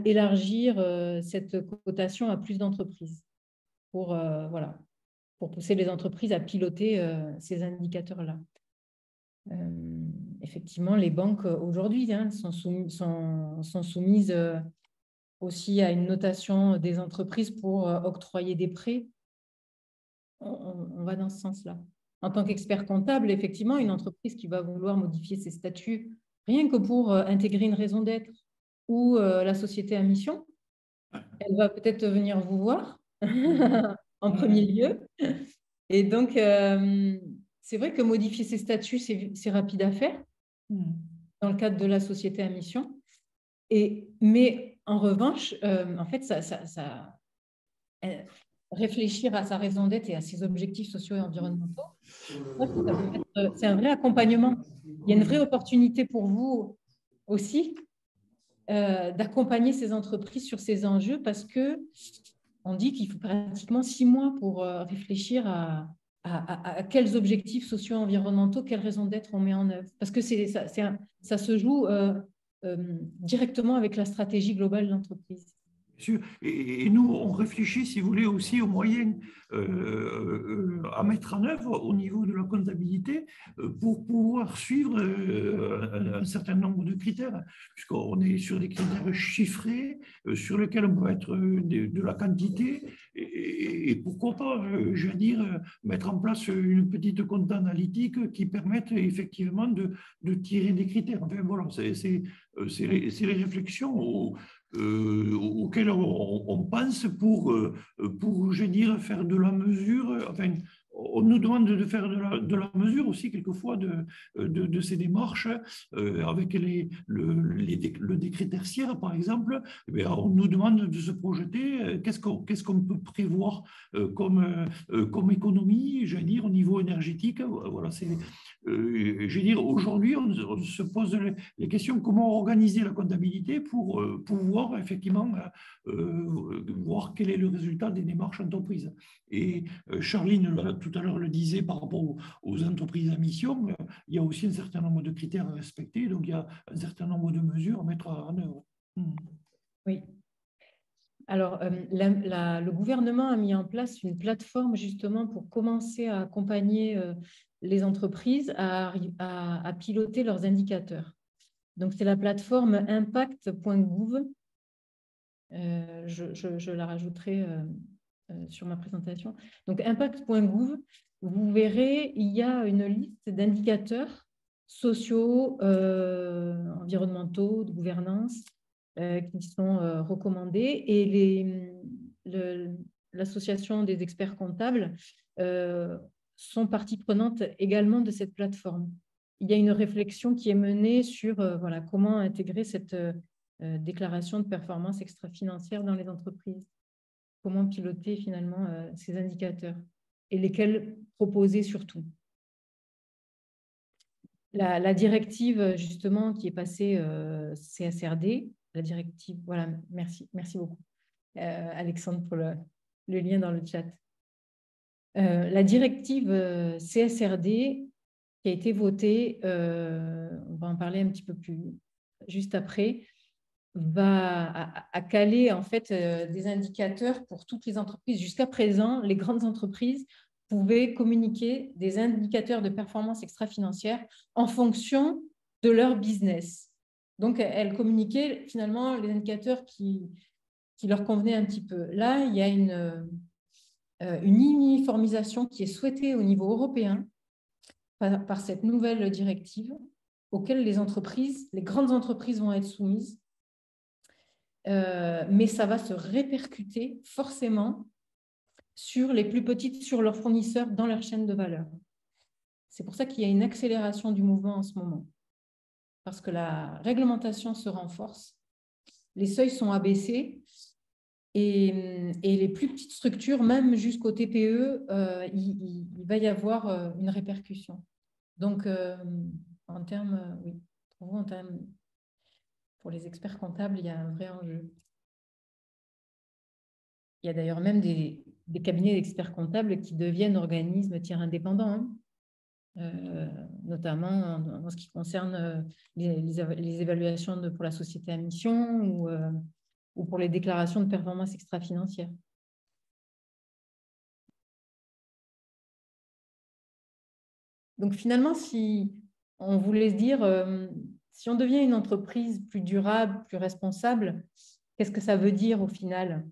élargir cette cotation à plus d'entreprises pour pousser les entreprises à piloter ces indicateurs-là. Effectivement, les banques aujourd'hui sont soumises aussi à une notation des entreprises pour octroyer des prêts. On va dans ce sens-là. En tant qu'expert comptable, effectivement, une entreprise qui va vouloir modifier ses statuts, rien que pour intégrer une raison d'être ou la société à mission, elle va peut-être venir vous voir en premier lieu. Et donc, c'est vrai que modifier ses statuts, c'est rapide à faire dans le cadre de la société à mission. Mais en revanche, en fait, réfléchir à sa raison d'être et à ses objectifs sociaux et environnementaux, c'est un vrai accompagnement. Il y a une vraie opportunité pour vous aussi d'accompagner ces entreprises sur ces enjeux parce qu'on dit qu'il faut pratiquement 6 mois pour réfléchir à quels objectifs sociaux et environnementaux, quelles raisons d'être on met en œuvre. Parce que ça se joue directement avec la stratégie globale de l'entreprise. Et nous, on réfléchit, si vous voulez, aussi aux moyens à mettre en œuvre au niveau de la comptabilité pour pouvoir suivre un certain nombre de critères, puisqu'on est sur des critères chiffrés sur lesquels on peut mettre de la quantité et pourquoi pas, je veux dire, mettre en place une petite compta analytique qui permette effectivement de tirer des critères. Enfin, voilà, c'est les réflexions auxquelles on pense pour, je veux dire, faire de la mesure. Enfin, on nous demande de faire de la mesure aussi quelquefois de ces démarches avec le décret tertiaire, par exemple. Eh bien, on nous demande de se projeter. Qu'est-ce qu'on peut prévoir comme économie, je veux dire, au niveau énergétique. Voilà, je veux dire, aujourd'hui, on se pose les questions comment organiser la comptabilité pour pouvoir effectivement voir quel est le résultat des démarches entreprises. Et Charline tout à l'heure le disait par rapport aux entreprises à mission, il y a aussi un certain nombre de critères à respecter, donc il y a un certain nombre de mesures à mettre en œuvre. Oui. Alors, le gouvernement a mis en place une plateforme justement pour commencer à accompagner les entreprises à piloter leurs indicateurs. Donc, c'est la plateforme impact.gouv. Je la rajouterai sur ma présentation. Donc, impact.gouv, vous verrez, il y a une liste d'indicateurs sociaux, environnementaux, de gouvernance, qui sont recommandés et l'association des experts comptables sont partie prenante également de cette plateforme. Il y a une réflexion qui est menée sur voilà, comment intégrer cette déclaration de performance extra-financière dans les entreprises, comment piloter finalement ces indicateurs et lesquels proposer surtout. La directive justement qui est passée CSRD, la directive, voilà, merci beaucoup Alexandre pour le lien dans le chat. La directive CSRD qui a été votée, on va en parler un petit peu plus juste après, va caler en fait des indicateurs pour toutes les entreprises. Jusqu'à présent, les grandes entreprises pouvaient communiquer des indicateurs de performance extra-financière en fonction de leur business. Donc, elles communiquaient finalement les indicateurs qui leur convenaient un petit peu. Là, il y a une uniformisation qui est souhaitée au niveau européen par cette nouvelle directive auquel les grandes entreprises vont être soumises. Mais ça va se répercuter forcément sur les plus petites, sur leurs fournisseurs dans leur chaîne de valeur. C'est pour ça qu'il y a une accélération du mouvement en ce moment, parce que la réglementation se renforce, les seuils sont abaissés et les plus petites structures, même jusqu'au TPE, il va y avoir une répercussion. Donc, en termes, oui, pour les experts comptables, il y a un vrai enjeu. Il y a d'ailleurs même des cabinets d'experts comptables qui deviennent organismes tiers indépendants, notamment en ce qui concerne les évaluations pour la société à mission ou pour les déclarations de performance extra-financière. Donc finalement, si on voulait se dire, si on devient une entreprise plus durable, plus responsable, qu'est-ce que ça veut dire au final?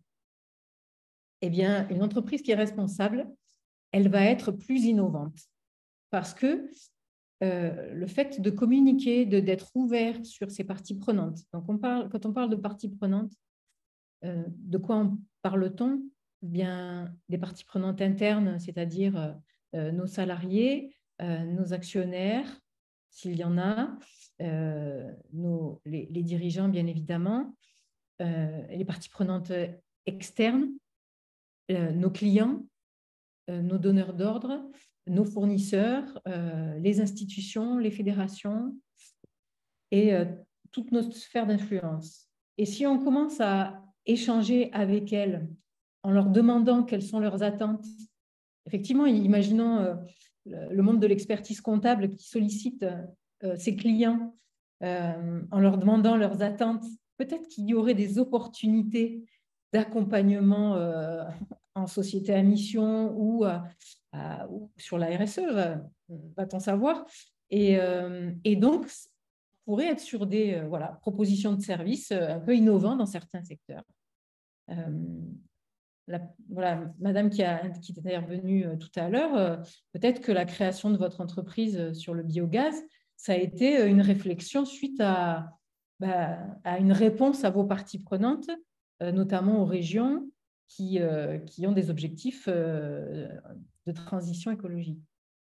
Eh bien, une entreprise qui est responsable, elle va être plus innovante parce que le fait de communiquer, d'être ouvert sur ses parties prenantes. Donc, quand on parle de parties prenantes, de quoi parle-t-on? Bien, des parties prenantes internes, c'est-à-dire nos salariés, nos actionnaires, s'il y en a, les dirigeants, bien évidemment, les parties prenantes externes, nos clients, nos donneurs d'ordre, nos fournisseurs, les institutions, les fédérations et toutes nos sphères d'influence. Et si on commence à échanger avec elles en leur demandant quelles sont leurs attentes, effectivement, imaginons le monde de l'expertise comptable qui sollicite ses clients en leur demandant leurs attentes, peut-être qu'il y aurait des opportunités d'accompagnement en société à mission ou sur la RSE, va-t-on savoir. Et donc, on pourrait être sur des propositions de services un peu innovants dans certains secteurs. Madame qui est d'ailleurs venue tout à l'heure, peut-être que la création de votre entreprise sur le biogaz, ça a été une réflexion suite à une réponse à vos parties prenantes, notamment aux régions qui ont des objectifs de transition écologique.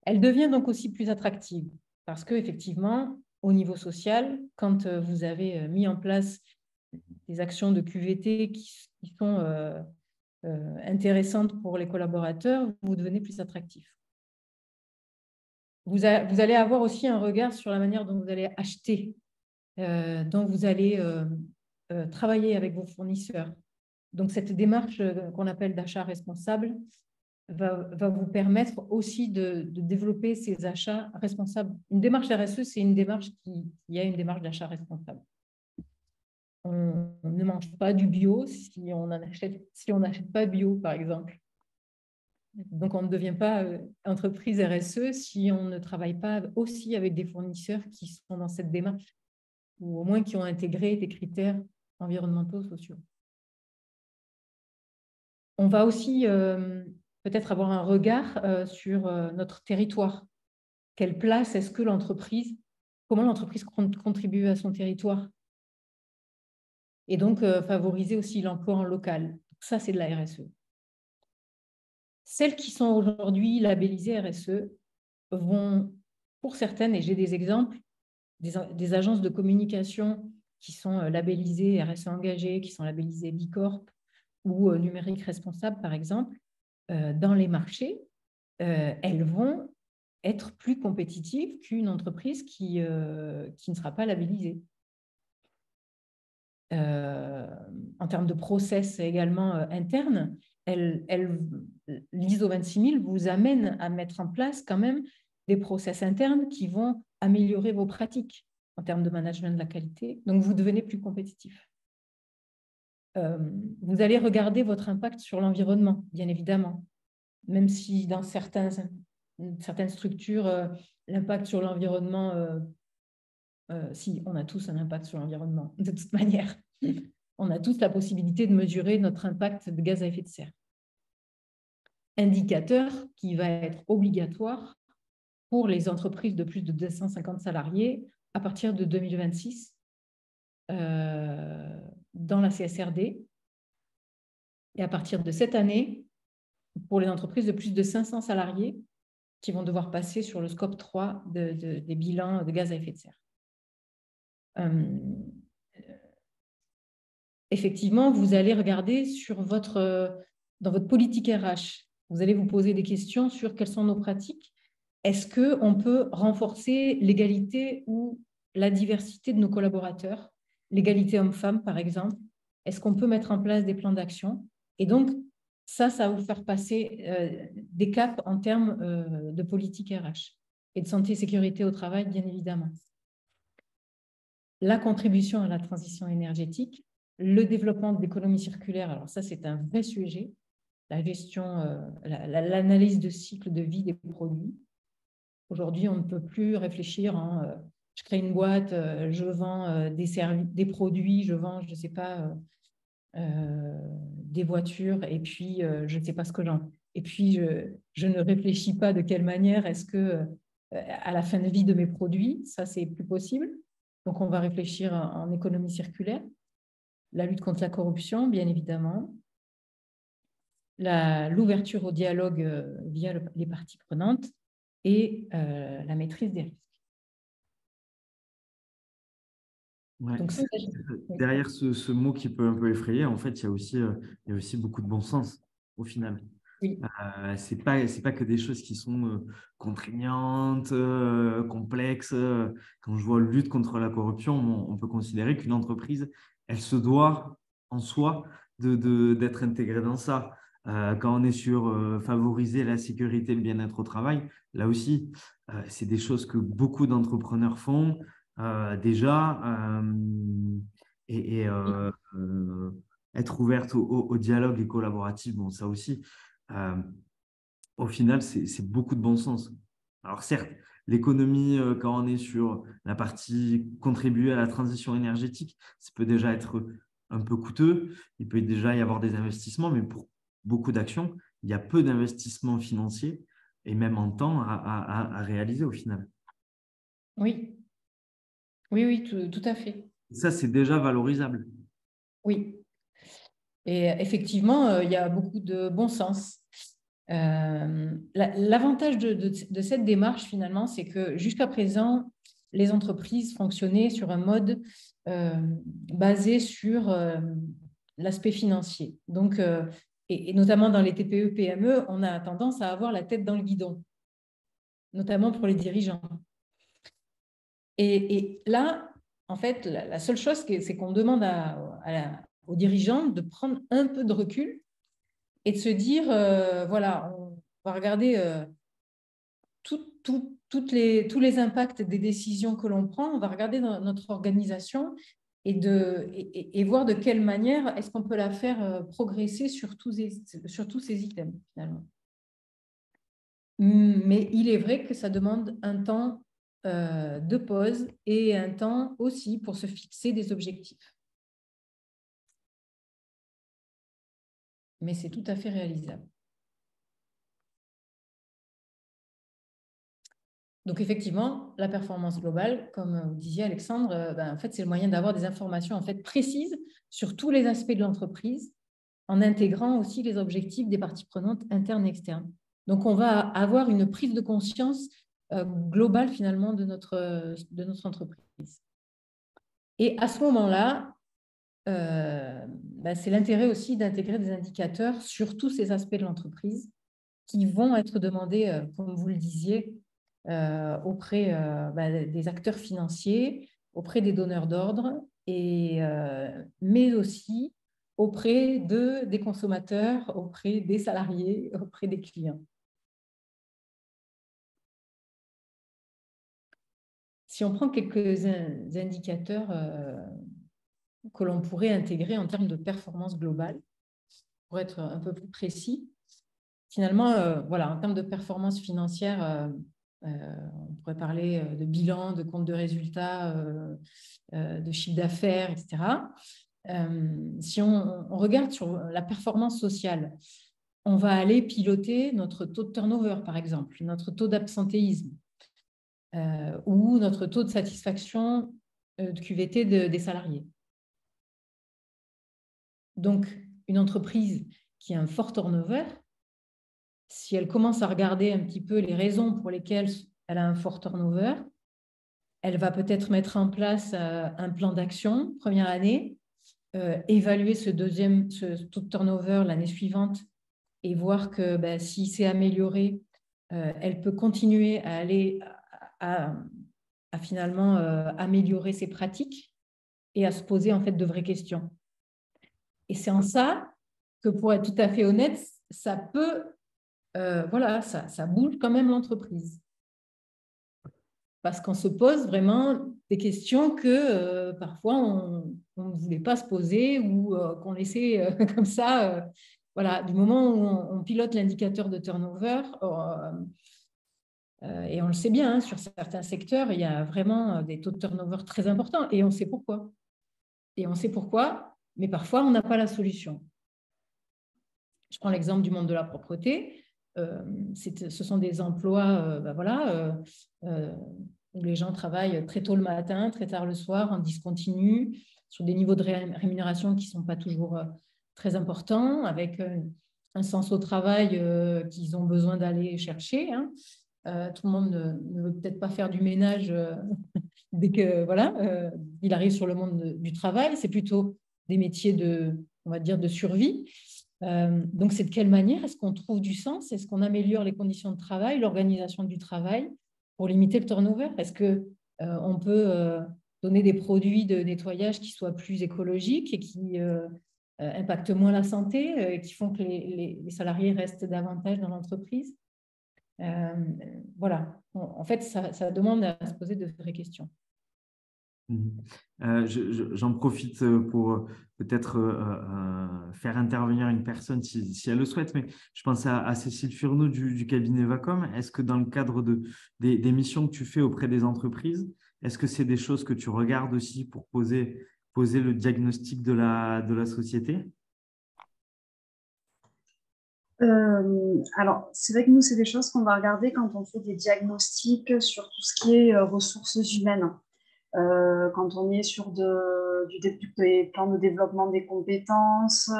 Elle devient donc aussi plus attractive parce qu'effectivement, au niveau social, quand vous avez mis en place des actions de QVT qui sont intéressantes pour les collaborateurs, vous devenez plus attractif. Vous allez avoir aussi un regard sur la manière dont vous allez acheter, dont vous allez travailler avec vos fournisseurs. Donc, cette démarche qu'on appelle d'achat responsable va vous permettre aussi de développer ces achats responsables. Une démarche RSE, c'est une démarche qui a une démarche d'achat responsable. On ne mange pas du bio si on n'achète pas bio, par exemple. Donc, on ne devient pas entreprise RSE si on ne travaille pas aussi avec des fournisseurs qui sont dans cette démarche ou au moins qui ont intégré des critères environnementaux, sociaux. On va aussi peut-être avoir un regard sur notre territoire. Quelle place est-ce que comment l'entreprise contribue à son territoire? Et donc, favoriser aussi l'emploi en local. Ça, c'est de la RSE. Celles qui sont aujourd'hui labellisées RSE vont, pour certaines, et j'ai des exemples, des agences de communication qui sont labellisées RSE engagées, qui sont labellisées Bicorp ou numérique responsable, par exemple, dans les marchés, elles vont être plus compétitives qu'une entreprise qui ne sera pas labellisée. en termes de process également interne, l'ISO 26000 vous amène à mettre en place quand même des process internes qui vont améliorer vos pratiques en termes de management de la qualité. Donc, vous devenez plus compétitif. Vous allez regarder votre impact sur l'environnement, bien évidemment. Même si dans certaines structures, l'impact sur l'environnement, si, on a tous un impact sur l'environnement, de toute manière. On a tous la possibilité de mesurer notre impact de gaz à effet de serre. Indicateur qui va être obligatoire pour les entreprises de plus de 250 salariés à partir de 2026 dans la CSRD. Et à partir de cette année, pour les entreprises de plus de 500 salariés qui vont devoir passer sur le scope 3 des bilans de gaz à effet de serre. Effectivement, vous allez regarder dans votre politique RH, vous allez vous poser des questions sur quelles sont nos pratiques. Est-ce qu'on peut renforcer l'égalité ou la diversité de nos collaborateurs, l'égalité homme-femme par exemple? Est-ce qu'on peut mettre en place des plans d'action? Et donc, ça va vous faire passer des caps en termes de politique RH et de santé et sécurité au travail, bien évidemment. La contribution à la transition énergétique, le développement de l'économie circulaire, alors ça, c'est un vrai sujet, la gestion, l'analyse de cycle de vie des produits. Aujourd'hui, on ne peut plus réfléchir en je crée une boîte, je vends des produits, je vends, je ne sais pas, des voitures, et puis je ne sais pas ce que j'en... Et puis, je ne réfléchis pas de quelle manière est-ce que, à la fin de vie de mes produits, ça, c'est plus possible. Donc, on va réfléchir en économie circulaire. La lutte contre la corruption, bien évidemment. L'ouverture au dialogue via les parties prenantes et la maîtrise des risques. Ouais. Donc, derrière ce mot qui peut un peu effrayer, en fait, il y a aussi beaucoup de bon sens au final. Oui. C'est pas que des choses qui sont contraignantes, complexes. Quand je vois lutte contre la corruption, on peut considérer qu'une entreprise, elle se doit en soi d'être intégrée dans ça. Quand on est sur favoriser la sécurité et le bien-être au travail, là aussi, c'est des choses que beaucoup d'entrepreneurs font déjà. Être ouverte au dialogue et collaboratif, bon, ça aussi, au final, c'est beaucoup de bon sens. Alors certes, l'économie, quand on est sur la partie contribuer à la transition énergétique, ça peut déjà être un peu coûteux. Il peut déjà y avoir des investissements, mais pour beaucoup d'actions, il y a peu d'investissements financiers et même en temps à réaliser au final. Oui, oui, tout à fait. Ça, c'est déjà valorisable. Oui. Et effectivement, il y a beaucoup de bon sens. L'avantage de cette démarche, finalement, c'est que jusqu'à présent, les entreprises fonctionnaient sur un mode basé sur l'aspect financier. Donc, et notamment dans les TPE, PME, on a tendance à avoir la tête dans le guidon, notamment pour les dirigeants. Et là, en fait, la seule chose, c'est qu'on demande aux dirigeants de prendre un peu de recul et de se dire, voilà, on va regarder tous les impacts des décisions que l'on prend, on va regarder dans notre organisation et voir de quelle manière est-ce qu'on peut la faire progresser sur tous ces items, finalement. Mais il est vrai que ça demande un temps de pause et un temps aussi pour se fixer des objectifs. Mais c'est tout à fait réalisable. Donc, effectivement, la performance globale, comme vous disiez, Alexandre, en fait, c'est le moyen d'avoir des informations en fait, précises sur tous les aspects de l'entreprise, en intégrant aussi les objectifs des parties prenantes internes et externes. Donc, on va avoir une prise de conscience globale, finalement, de notre entreprise. Et à ce moment-là, c'est l'intérêt aussi d'intégrer des indicateurs sur tous ces aspects de l'entreprise qui vont être demandés, comme vous le disiez, auprès des acteurs financiers, auprès des donneurs d'ordre mais aussi auprès des consommateurs, auprès des salariés, auprès des clients. Si on prend quelques indicateurs que l'on pourrait intégrer en termes de performance globale, pour être un peu plus précis, finalement, voilà, en termes de performance financière, on pourrait parler de bilan, de compte de résultats, de chiffre d'affaires, etc. Si on regarde sur la performance sociale, on va aller piloter notre taux de turnover, par exemple, notre taux d'absentéisme ou notre taux de satisfaction de QVT des salariés. Donc, une entreprise qui a un fort turnover, si elle commence à regarder un petit peu les raisons pour lesquelles elle a un fort turnover, elle va peut-être mettre en place un plan d'action première année, évaluer ce taux de turnover l'année suivante et voir que si c'est amélioré, elle peut continuer à aller à finalement améliorer ses pratiques et à se poser en fait de vraies questions. Et c'est en ça que, pour être tout à fait honnête, ça peut, voilà, ça bouge quand même l'entreprise. Parce qu'on se pose vraiment des questions que parfois on ne voulait pas se poser ou qu'on laissait comme ça. Voilà, du moment où on pilote l'indicateur de turnover, et on le sait bien, hein, sur certains secteurs, il y a vraiment des taux de turnover très importants et on sait pourquoi. Et on sait pourquoi, mais parfois on n'a pas la solution. Je prends l'exemple du monde de la propreté. Ce sont des emplois où les gens travaillent très tôt le matin, très tard le soir, en discontinu, sur des niveaux de rémunération qui ne sont pas toujours très importants, avec un sens au travail qu'ils ont besoin d'aller chercher. Hein. Tout le monde ne veut peut-être pas faire du ménage dès que il arrive sur le monde du travail. C'est plutôt des métiers on va dire, de survie. Donc, c'est de quelle manière est-ce qu'on trouve du sens? Est-ce qu'on améliore les conditions de travail, l'organisation du travail pour limiter le turnover? Est-ce qu'on peut donner des produits de nettoyage qui soient plus écologiques et qui impactent moins la santé et qui font que les salariés restent davantage dans l'entreprise? Voilà. En fait, ça demande à se poser de vraies questions. J'en profite pour peut-être faire intervenir une personne si elle le souhaite, mais je pense à Cécile Furneaux du cabinet Vacom. Est-ce que dans le cadre des missions que tu fais auprès des entreprises, est-ce que c'est des choses que tu regardes aussi pour poser le diagnostic de la société? Alors, c'est vrai que nous, c'est des choses qu'on va regarder quand on fait des diagnostics sur tout ce qui est ressources humaines. Quand on est sur des plans de développement des compétences,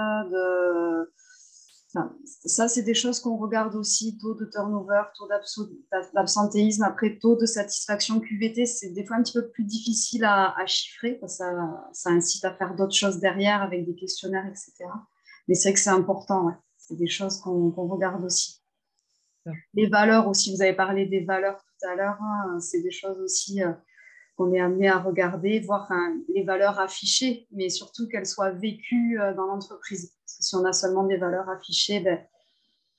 ça, c'est des choses qu'on regarde aussi, taux de turnover, taux d'absentéisme, après taux de satisfaction QVT, c'est des fois un petit peu plus difficile à chiffrer, parce que ça incite à faire d'autres choses derrière avec des questionnaires, etc. Mais c'est vrai que c'est important, ouais. C'est des choses qu'on regarde aussi. Les valeurs aussi, vous avez parlé des valeurs tout à l'heure, hein, c'est des choses aussi qu'on est amené à regarder, voir les valeurs affichées, mais surtout qu'elles soient vécues dans l'entreprise. Parce que si on a seulement des valeurs affichées,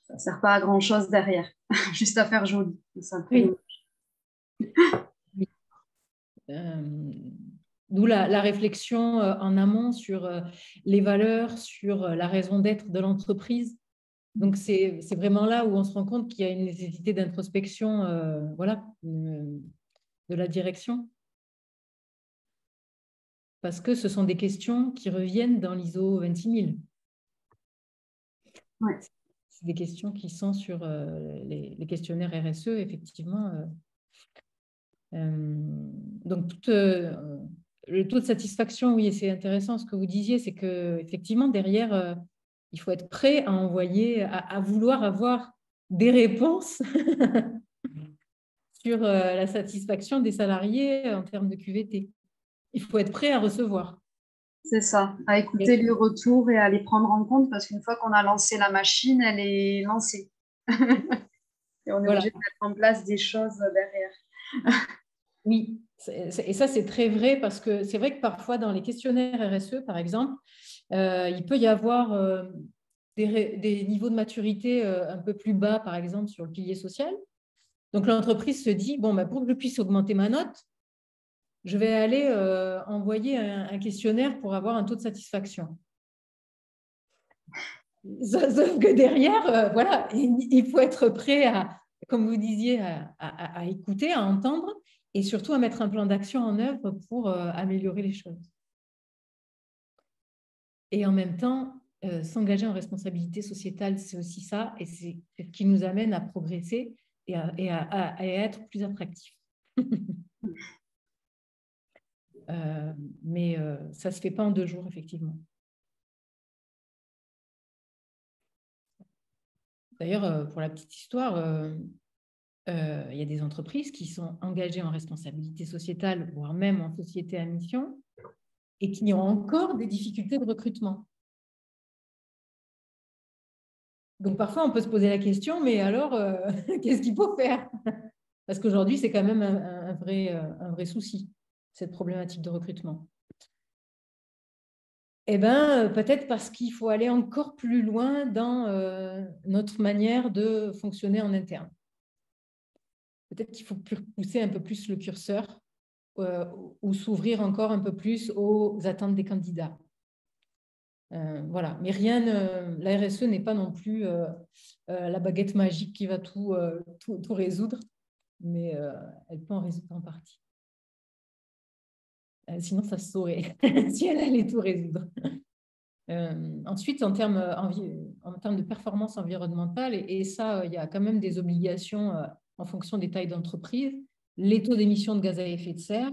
ça ne sert pas à grand-chose derrière, juste à faire joli. Oui. D'où la réflexion en amont sur les valeurs, sur la raison d'être de l'entreprise. Donc, c'est vraiment là où on se rend compte qu'il y a une nécessité d'introspection de la direction. Parce que ce sont des questions qui reviennent dans l'ISO 26000. Ouais. C'est des questions qui sont sur les questionnaires RSE, effectivement. Donc, le taux de satisfaction, oui, c'est intéressant ce que vous disiez, c'est qu'effectivement, derrière, il faut être prêt à envoyer, à vouloir avoir des réponses sur la satisfaction des salariés en termes de QVT. Il faut être prêt à recevoir. C'est ça, à écouter les retours et à les prendre en compte, parce qu'une fois qu'on a lancé la machine, elle est lancée. Et on est obligé de mettre en place des choses derrière. Oui, Et ça, c'est très vrai parce que c'est vrai que parfois, dans les questionnaires RSE, par exemple, il peut y avoir des niveaux de maturité un peu plus bas, par exemple, sur le pilier social. Donc, l'entreprise se dit, bon, bah, pour que je puisse augmenter ma note, je vais aller envoyer un questionnaire pour avoir un taux de satisfaction. Sauf que derrière, voilà, il faut être prêt à, comme vous disiez, à écouter, à entendre et surtout à mettre un plan d'action en œuvre pour améliorer les choses. Et en même temps, s'engager en responsabilité sociétale, c'est aussi ça, et c'est ce qui nous amène à progresser et à être plus attractifs. Mais ça ne se fait pas en 2 jours, effectivement. D'ailleurs, pour la petite histoire, il y a des entreprises qui sont engagées en responsabilité sociétale, voire même en société à mission, et qui ont encore des difficultés de recrutement. Donc, parfois, on peut se poser la question, mais alors, qu'est-ce qu'il faut faire? Parce qu'aujourd'hui, c'est quand même un vrai souci, cette problématique de recrutement. Eh bien, peut-être parce qu'il faut aller encore plus loin dans notre manière de fonctionner en interne. Peut-être qu'il faut pousser un peu plus le curseur ou s'ouvrir encore un peu plus aux attentes des candidats. Voilà, mais la RSE n'est pas non plus la baguette magique qui va tout résoudre, mais elle peut en résoudre en partie. Sinon, ça se saurait si elle allait tout résoudre. Ensuite, en termes de performance environnementale, et ça, il y a quand même des obligations en fonction des tailles d'entreprise, les taux d'émissions de gaz à effet de serre.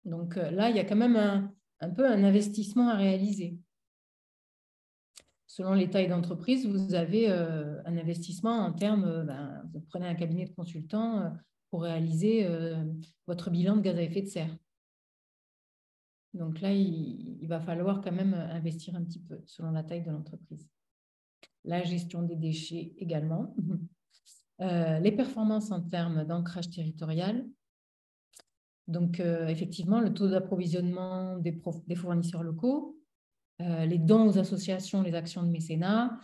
Donc là, il y a quand même un peu un investissement à réaliser. Selon les tailles d'entreprise, vous avez un investissement en termes, vous prenez un cabinet de consultants pour réaliser votre bilan de gaz à effet de serre. Donc là, il va falloir quand même investir un petit peu selon la taille de l'entreprise. La gestion des déchets également. Les performances en termes d'ancrage territorial. Donc, effectivement, le taux d'approvisionnement des fournisseurs locaux, les dons aux associations, les actions de mécénat,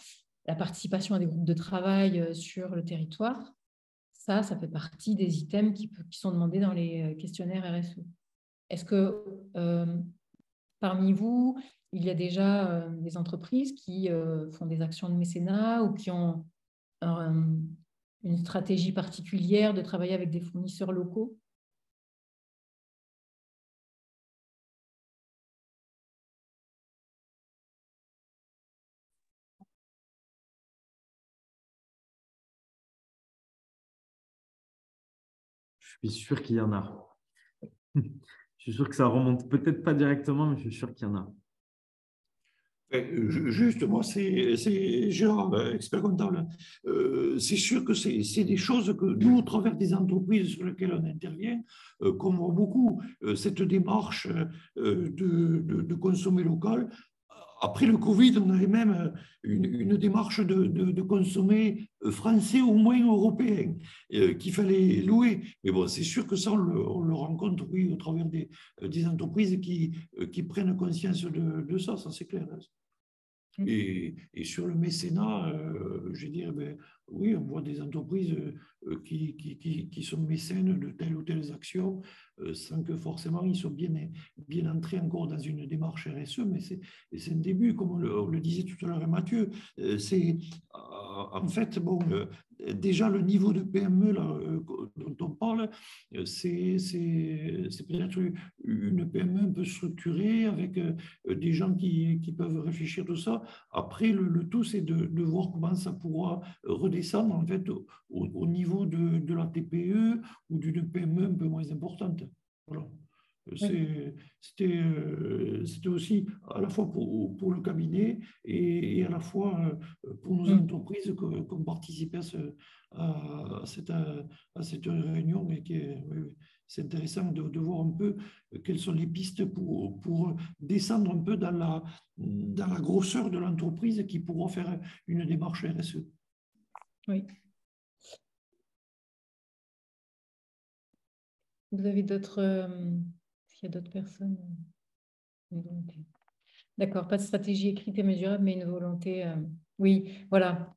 la participation à des groupes de travail sur le territoire. Ça fait partie des items qui sont demandés dans les questionnaires RSE. Est-ce que parmi vous, il y a déjà des entreprises qui font des actions de mécénat ou qui ont une stratégie particulière de travailler avec des fournisseurs locaux? Je suis sûr qu'il y en a. Je suis sûr que ça remonte peut-être pas directement, mais je suis sûr qu'il y en a. Juste, moi, c'est Gérard, expert comptable. C'est sûr que c'est des choses que nous, au travers des entreprises sur lesquelles on intervient, qu'on voit beaucoup, cette démarche de consommer local. Après le Covid, on avait même une démarche de consommer français, au moins européen, qu'il fallait louer. Mais bon, c'est sûr que ça, on le rencontre, oui, au travers des entreprises qui prennent conscience de ça c'est clair. Et sur le mécénat, je veux dire, oui, on voit des entreprises qui sont mécènes de telle ou telle action, sans que forcément ils soient bien entrés encore dans une démarche RSE, mais c'est un début, comme on le disait tout à l'heure à Mathieu. C'est en fait, bon, déjà le niveau de PME là, dont on parle, c'est peut-être une PME un peu structurée avec des gens qui peuvent réfléchir tout ça. Après, le tout, c'est de voir comment ça pourra redescendre en fait au niveau de la TPE ou d'une PME un peu moins importante. Voilà. C'était aussi à la fois pour le cabinet et à la fois pour nos entreprises qui ont participé à cette réunion. Et c'est intéressant de voir un peu quelles sont les pistes pour descendre un peu dans la grosseur de l'entreprise qui pourra faire une démarche RSE. Oui. Vous avez d'autres... S'il y a d'autres personnes... D'accord, pas de stratégie écrite et mesurable, mais une volonté... Oui, voilà.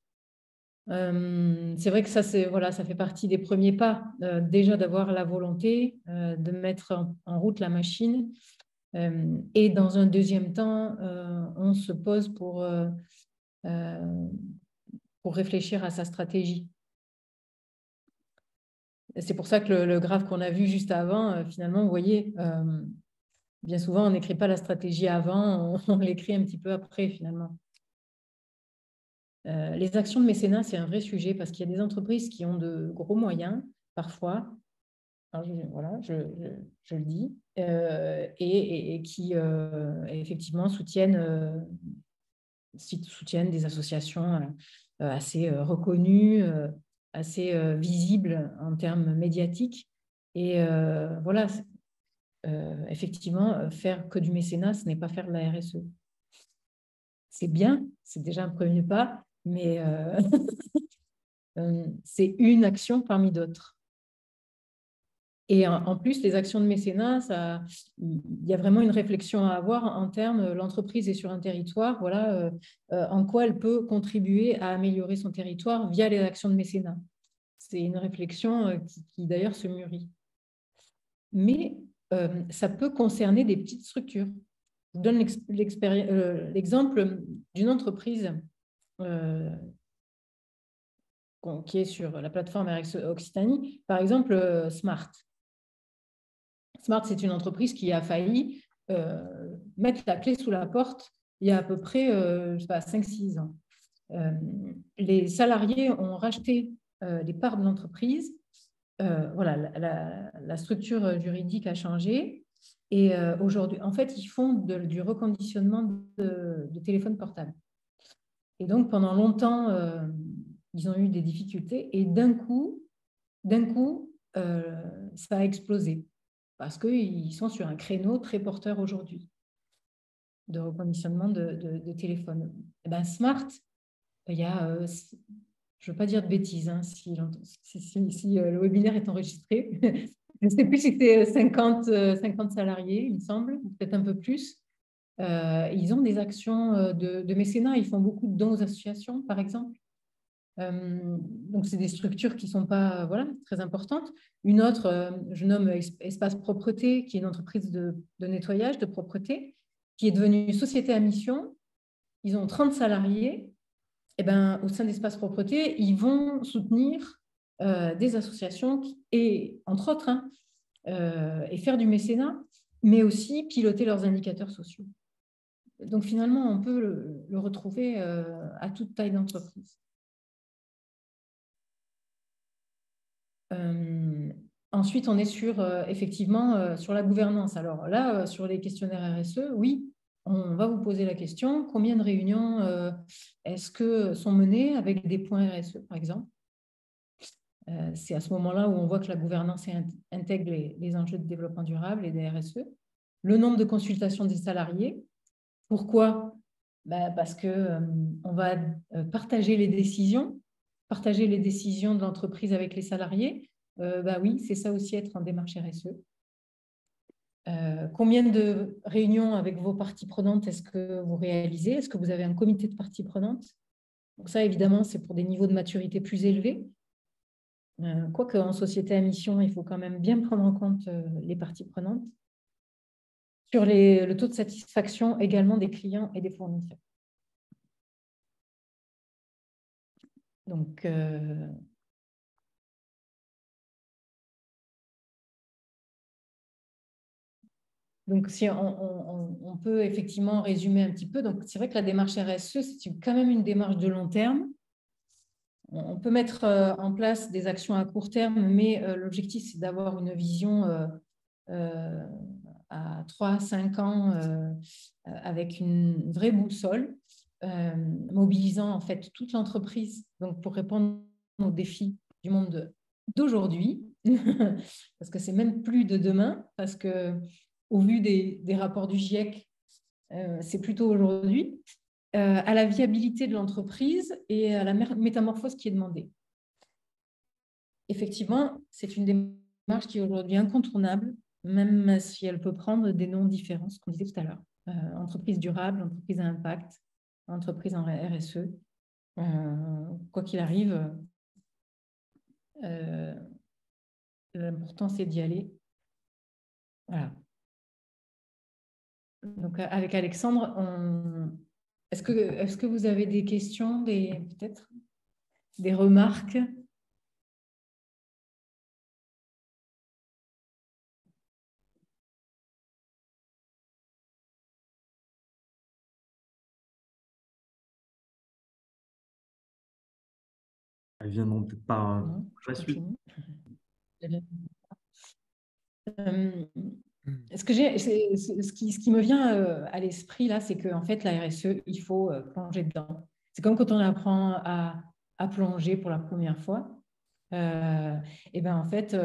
C'est vrai que ça, voilà, ça fait partie des premiers pas. Déjà d'avoir la volonté de mettre en route la machine. Et dans un deuxième temps, on se pose pour réfléchir à sa stratégie. C'est pour ça que le graphe qu'on a vu juste avant, finalement, vous voyez, bien souvent, on n'écrit pas la stratégie avant, on l'écrit un petit peu après, finalement. Les actions de mécénat, c'est un vrai sujet parce qu'il y a des entreprises qui ont de gros moyens, parfois, voilà, je le dis, et qui, effectivement, soutiennent des associations assez reconnues, assez visibles en termes médiatiques. Et voilà, effectivement, faire que du mécénat, ce n'est pas faire de la RSE. C'est bien, c'est déjà un premier pas, mais c'est une action parmi d'autres. Et en plus, les actions de mécénat, il y a vraiment une réflexion à avoir en termes, l'entreprise est sur un territoire, voilà, en quoi elle peut contribuer à améliorer son territoire via les actions de mécénat. C'est une réflexion qui d'ailleurs se mûrit. Mais ça peut concerner des petites structures. Je vous donne l'exemple d'une entreprise qui est sur la plateforme RX Occitanie, par exemple Smart. Smart, c'est une entreprise qui a failli mettre la clé sous la porte il y a à peu près 5-6 ans. Les salariés ont racheté les parts de l'entreprise. Voilà, la structure juridique a changé. Et aujourd'hui, en fait, ils font du reconditionnement de téléphones portables. Et donc, pendant longtemps, ils ont eu des difficultés. Et d'un coup, ça a explosé. Parce qu'ils sont sur un créneau très porteur aujourd'hui de reconditionnement de téléphone. Et ben Smart, il y a, je ne veux pas dire de bêtises, hein, si le webinaire est enregistré, je ne sais plus si c'est 50 salariés, il me semble, peut-être un peu plus. Ils ont des actions de mécénat, ils font beaucoup de dons aux associations, par exemple. Donc, c'est des structures qui ne sont pas voilà, très importantes. Une autre, je nomme Espace Propreté, qui est une entreprise de nettoyage, de propreté, qui est devenue société à mission. Ils ont 30 salariés. Et ben, au sein d'Espace Propreté, ils vont soutenir des associations et, entre autres, et faire du mécénat, mais aussi piloter leurs indicateurs sociaux. Donc, finalement, on peut le retrouver à toute taille d'entreprise. Ensuite, on est sur, effectivement, sur la gouvernance. Alors là, sur les questionnaires RSE, oui, on va vous poser la question, combien de réunions est-ce que sont menées avec des points RSE, par exemple? C'est à ce moment-là où on voit que la gouvernance intègre les enjeux de développement durable et des RSE. Le nombre de consultations des salariés. Pourquoi? Parce qu'on va partager les décisions de l'entreprise avec les salariés. Oui, c'est ça aussi être en démarche RSE. Combien de réunions avec vos parties prenantes est-ce que vous réalisez? Est-ce que vous avez un comité de parties prenantes? Donc ça, évidemment, c'est pour des niveaux de maturité plus élevés. Quoique en société à mission, il faut quand même bien prendre en compte les parties prenantes. Sur le taux de satisfaction également des clients et des fournisseurs. Donc, si on peut effectivement résumer un petit peu, donc c'est vrai que la démarche RSE, c'est quand même une démarche de long terme. On peut mettre en place des actions à court terme, mais l'objectif, c'est d'avoir une vision à 3-5 ans avec une vraie boussole, mobilisant en fait toute l'entreprise pour répondre aux défis du monde d'aujourd'hui, parce que c'est même plus de demain, parce qu'au vu des rapports du GIEC, c'est plutôt aujourd'hui, à la viabilité de l'entreprise et à la métamorphose qui est demandée. Effectivement, c'est une démarche qui est aujourd'hui incontournable, même si elle peut prendre des noms différents, ce qu'on disait tout à l'heure. Entreprise durable, entreprise à impact, entreprise en RSE. Quoi qu'il arrive, l'important, c'est d'y aller. Voilà. Donc, avec Alexandre, est-ce que vous avez des questions, peut-être des remarques? Elles viendront peut-être par Non, la suite. Ce qui me vient à l'esprit, là, c'est qu'en fait, la RSE, il faut plonger dedans. C'est comme quand on apprend à plonger pour la première fois. Et ben en fait,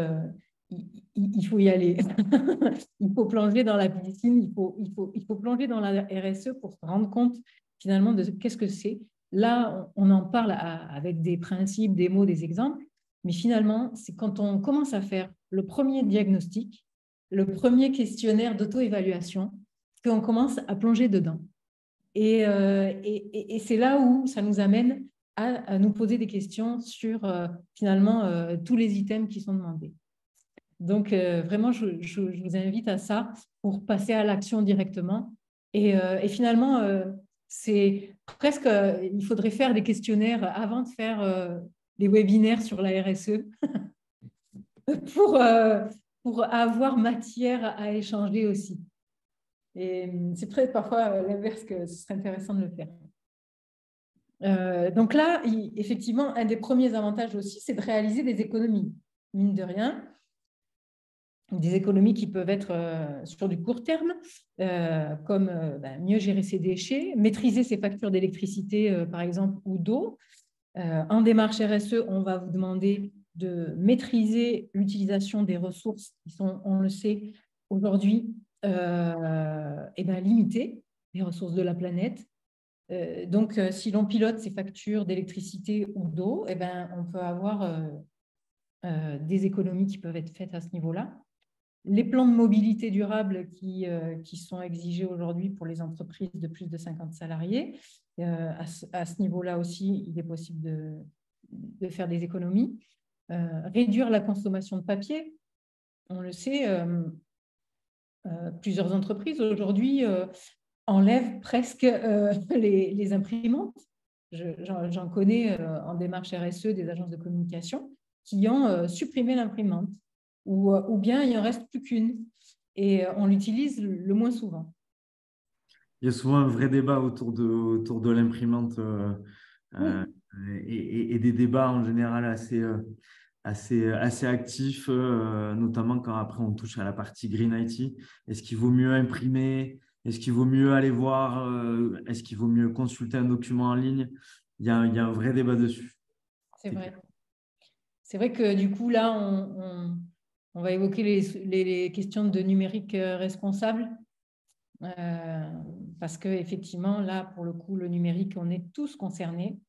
il faut y aller. Il faut plonger dans la piscine, il faut plonger dans la RSE pour se rendre compte finalement de qu'est-ce que c'est. Là, on en parle avec des principes, des mots, des exemples, mais finalement, c'est quand on commence à faire le premier diagnostic, le premier questionnaire d'auto-évaluation, qu'on commence à plonger dedans. Et c'est là où ça nous amène à nous poser des questions sur finalement tous les items qui sont demandés. Donc, vraiment, je vous invite à ça pour passer à l'action directement. Et finalement, c'est presque, il faudrait faire des questionnaires avant de faire des webinaires sur la RSE pour avoir matière à échanger aussi. Et c'est peut-être parfois l'inverse que ce serait intéressant de le faire. Donc là, effectivement, un des premiers avantages aussi, c'est de réaliser des économies, mine de rien, des économies qui peuvent être sur du court terme, comme mieux gérer ses déchets, maîtriser ses factures d'électricité, par exemple, ou d'eau. En démarche RSE, on va vous demander de maîtriser l'utilisation des ressources qui sont, on le sait, aujourd'hui limitées, les ressources de la planète. Donc, si l'on pilote ces factures d'électricité ou d'eau, on peut avoir des économies qui peuvent être faites à ce niveau-là. Les plans de mobilité durable qui sont exigés aujourd'hui pour les entreprises de plus de 50 salariés, à ce niveau-là aussi, il est possible de faire des économies. Réduire la consommation de papier, on le sait, plusieurs entreprises aujourd'hui enlèvent presque les imprimantes. J'en connais en démarche RSE des agences de communication qui ont supprimé l'imprimante ou bien il n'en reste plus qu'une et on l'utilise le moins souvent. Il y a souvent un vrai débat autour de l'imprimante et des débats en général assez actifs, notamment quand après on touche à la partie Green IT. Est-ce qu'il vaut mieux imprimer? Est-ce qu'il vaut mieux aller voir? Est-ce qu'il vaut mieux consulter un document en ligne? Il y a un vrai débat dessus. C'est vrai. C'est vrai que du coup, là, on va évoquer les questions de numérique responsable. Parce qu'effectivement, là, pour le coup, le numérique, on est tous concernés.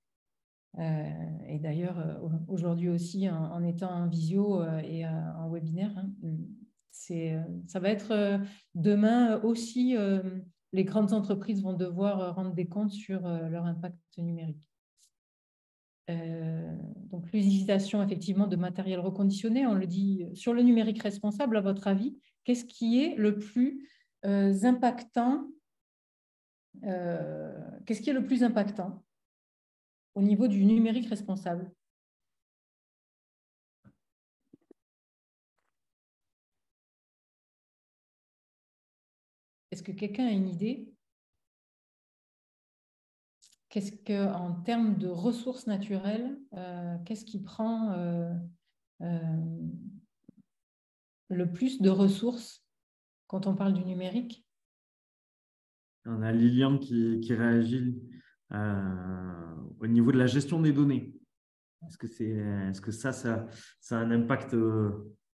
Et d'ailleurs, aujourd'hui aussi, en étant en visio et en webinaire, ça va être demain aussi, les grandes entreprises vont devoir rendre des comptes sur leur impact numérique. Donc, l'utilisation effectivement de matériel reconditionné, on le dit, sur le numérique responsable, à votre avis, qu'est-ce qui est le plus impactant qu'est-ce qui est le plus impactant au niveau du numérique responsable? Est-ce que quelqu'un a une idée? Qu'est-ce qu'en termes de ressources naturelles, qu'est-ce qui prend le plus de ressources quand on parle du numérique? On a Lilian qui réagit au niveau de la gestion des données. Est-ce que ça a un impact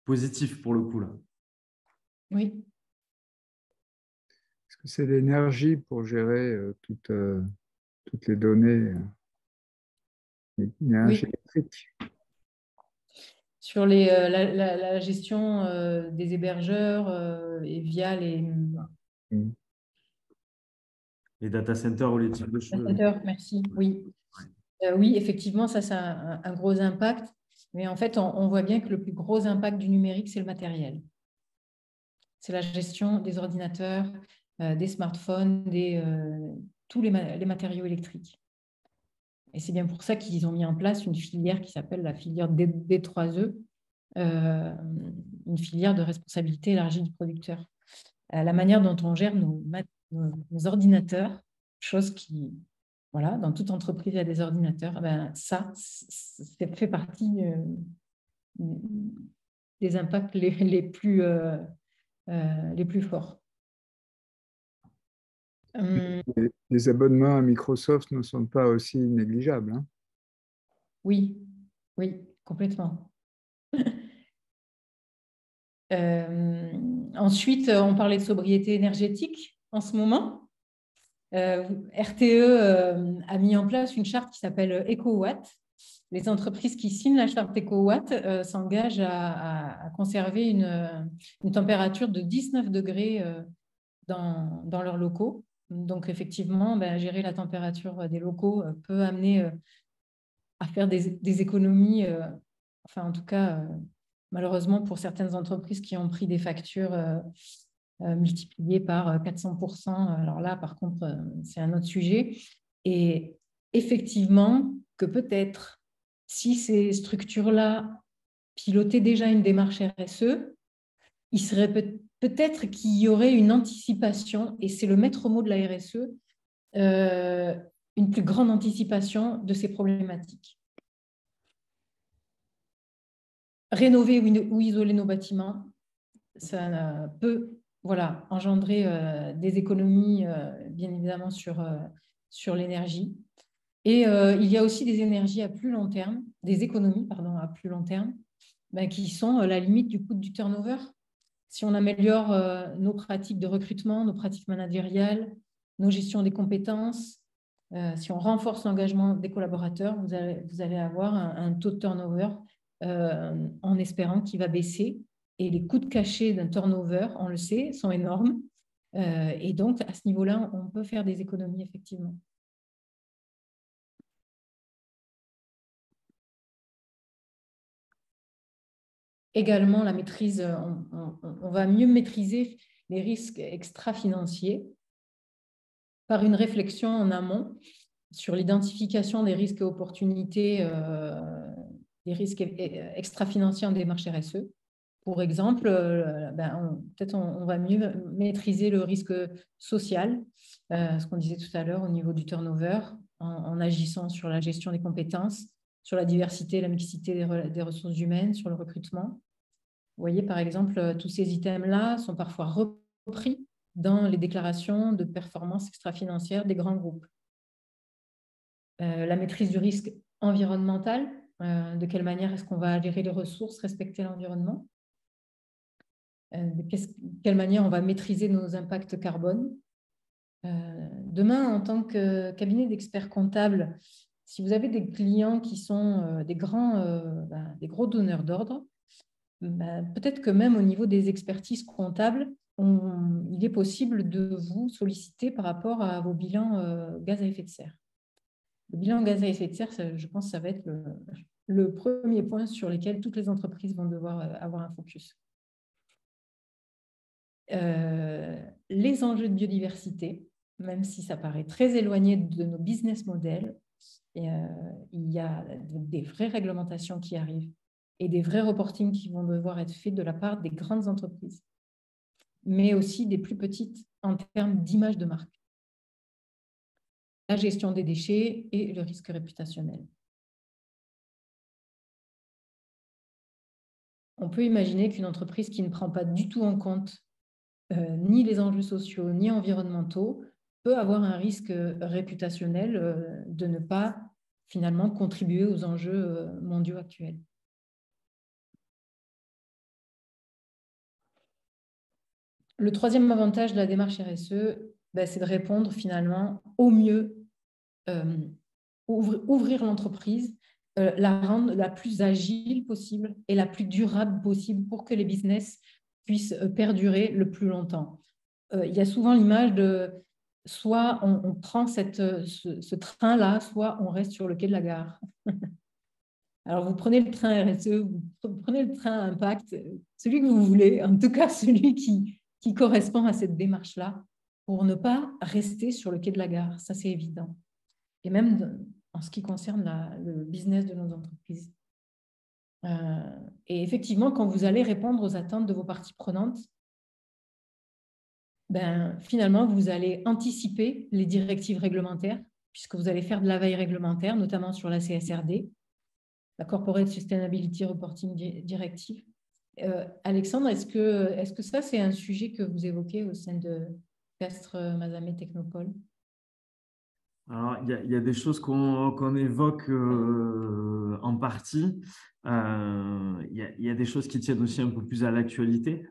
positif pour le coup là? Oui. Est-ce que c'est l'énergie pour gérer toutes les données, l'énergie électrique? Sur la gestion des hébergeurs et via les data centers ou les types de choses. merci, oui. Oui, effectivement, ça a un gros impact. Mais en fait, on voit bien que le plus gros impact du numérique, c'est le matériel. C'est la gestion des ordinateurs, des smartphones, tous les matériaux électriques. Et c'est bien pour ça qu'ils ont mis en place une filière qui s'appelle la filière D3E, une filière de responsabilité élargie du producteur. La manière dont on gère nos ordinateurs, chose qui, voilà, dans toute entreprise, il y a des ordinateurs, ben, ça fait partie des impacts les plus forts. Les abonnements à Microsoft ne sont pas aussi négligeables. Hein. Oui, complètement. Ensuite, on parlait de sobriété énergétique en ce moment. RTE a mis en place une charte qui s'appelle EcoWatt. Les entreprises qui signent la charte EcoWatt s'engagent à conserver une température de 19 degrés dans leurs locaux. Donc, effectivement, gérer la température des locaux peut amener à faire des économies, enfin, en tout cas, malheureusement, pour certaines entreprises qui ont pris des factures multipliées par 400%. Alors là, par contre, c'est un autre sujet. Et effectivement, que peut-être, si ces structures-là pilotaient déjà une démarche RSE, il serait peut-être qu'il y aurait une anticipation, et c'est le maître mot de la RSE, une plus grande anticipation de ces problématiques. Rénover ou isoler nos bâtiments, ça peut engendrer des économies, bien évidemment, sur l'énergie. Et il y a aussi des énergies à plus long terme, des économies, pardon, à plus long terme, qui sont la limite du coût du turnover. Si on améliore nos pratiques de recrutement, nos pratiques managériales, nos gestions des compétences, si on renforce l'engagement des collaborateurs, vous allez avoir un taux de turnover en espérant qu'il va baisser. Et les coûts cachés d'un turnover, on le sait, sont énormes. Et donc, à ce niveau-là, on peut faire des économies, effectivement. Également, la maîtrise, on va mieux maîtriser les risques extra-financiers par une réflexion en amont sur l'identification des risques et opportunités, des risques extra-financiers en démarche RSE. Pour exemple, peut-être on va mieux maîtriser le risque social, ce qu'on disait tout à l'heure au niveau du turnover, en agissant sur la gestion des compétences, sur la diversité et la mixité des ressources humaines, sur le recrutement. Vous voyez, par exemple, tous ces items-là sont parfois repris dans les déclarations de performance extra-financière des grands groupes. La maîtrise du risque environnemental, de quelle manière est-ce qu'on va gérer les ressources, respecter l'environnement, de quelle manière on va maîtriser nos impacts carbone. Demain, en tant que cabinet d'experts comptables, si vous avez des clients qui sont des gros donneurs d'ordre, peut-être que même au niveau des expertises comptables, il est possible de vous solliciter par rapport à vos bilans gaz à effet de serre. Le bilan gaz à effet de serre, je pense que ça va être le premier point sur lequel toutes les entreprises vont devoir avoir un focus. Les enjeux de biodiversité, même si ça paraît très éloigné de nos business models, il y a des vraies réglementations qui arrivent et des vrais reportings qui vont devoir être faits de la part des grandes entreprises, mais aussi des plus petites en termes d'image de marque. La gestion des déchets et le risque réputationnel. On peut imaginer qu'une entreprise qui ne prend pas du tout en compte ni les enjeux sociaux ni environnementaux peut avoir un risque réputationnel de ne pas finalement contribuer aux enjeux mondiaux actuels. Le troisième avantage de la démarche RSE, c'est de répondre finalement au mieux, ouvrir l'entreprise la rendre la plus agile possible et la plus durable possible pour que les business puissent perdurer le plus longtemps. Il y a souvent l'image de soit on prend ce train-là, soit on reste sur le quai de la gare. Alors, vous prenez le train RSE, vous prenez le train Impact, celui que vous voulez, en tout cas celui qui correspond à cette démarche-là, pour ne pas rester sur le quai de la gare. Ça, c'est évident. Et même en ce qui concerne le business de nos entreprises. Et effectivement, quand vous allez répondre aux attentes de vos parties prenantes, finalement, vous allez anticiper les directives réglementaires, puisque vous allez faire de la veille réglementaire, notamment sur la CSRD, la Corporate Sustainability Reporting Directive. Alexandre, est-ce que ça, c'est un sujet que vous évoquez au sein de Castres Mazamet Technopole? Alors, il y a des choses qu'on évoque en partie. Il y a des choses qui tiennent aussi un peu plus à l'actualité.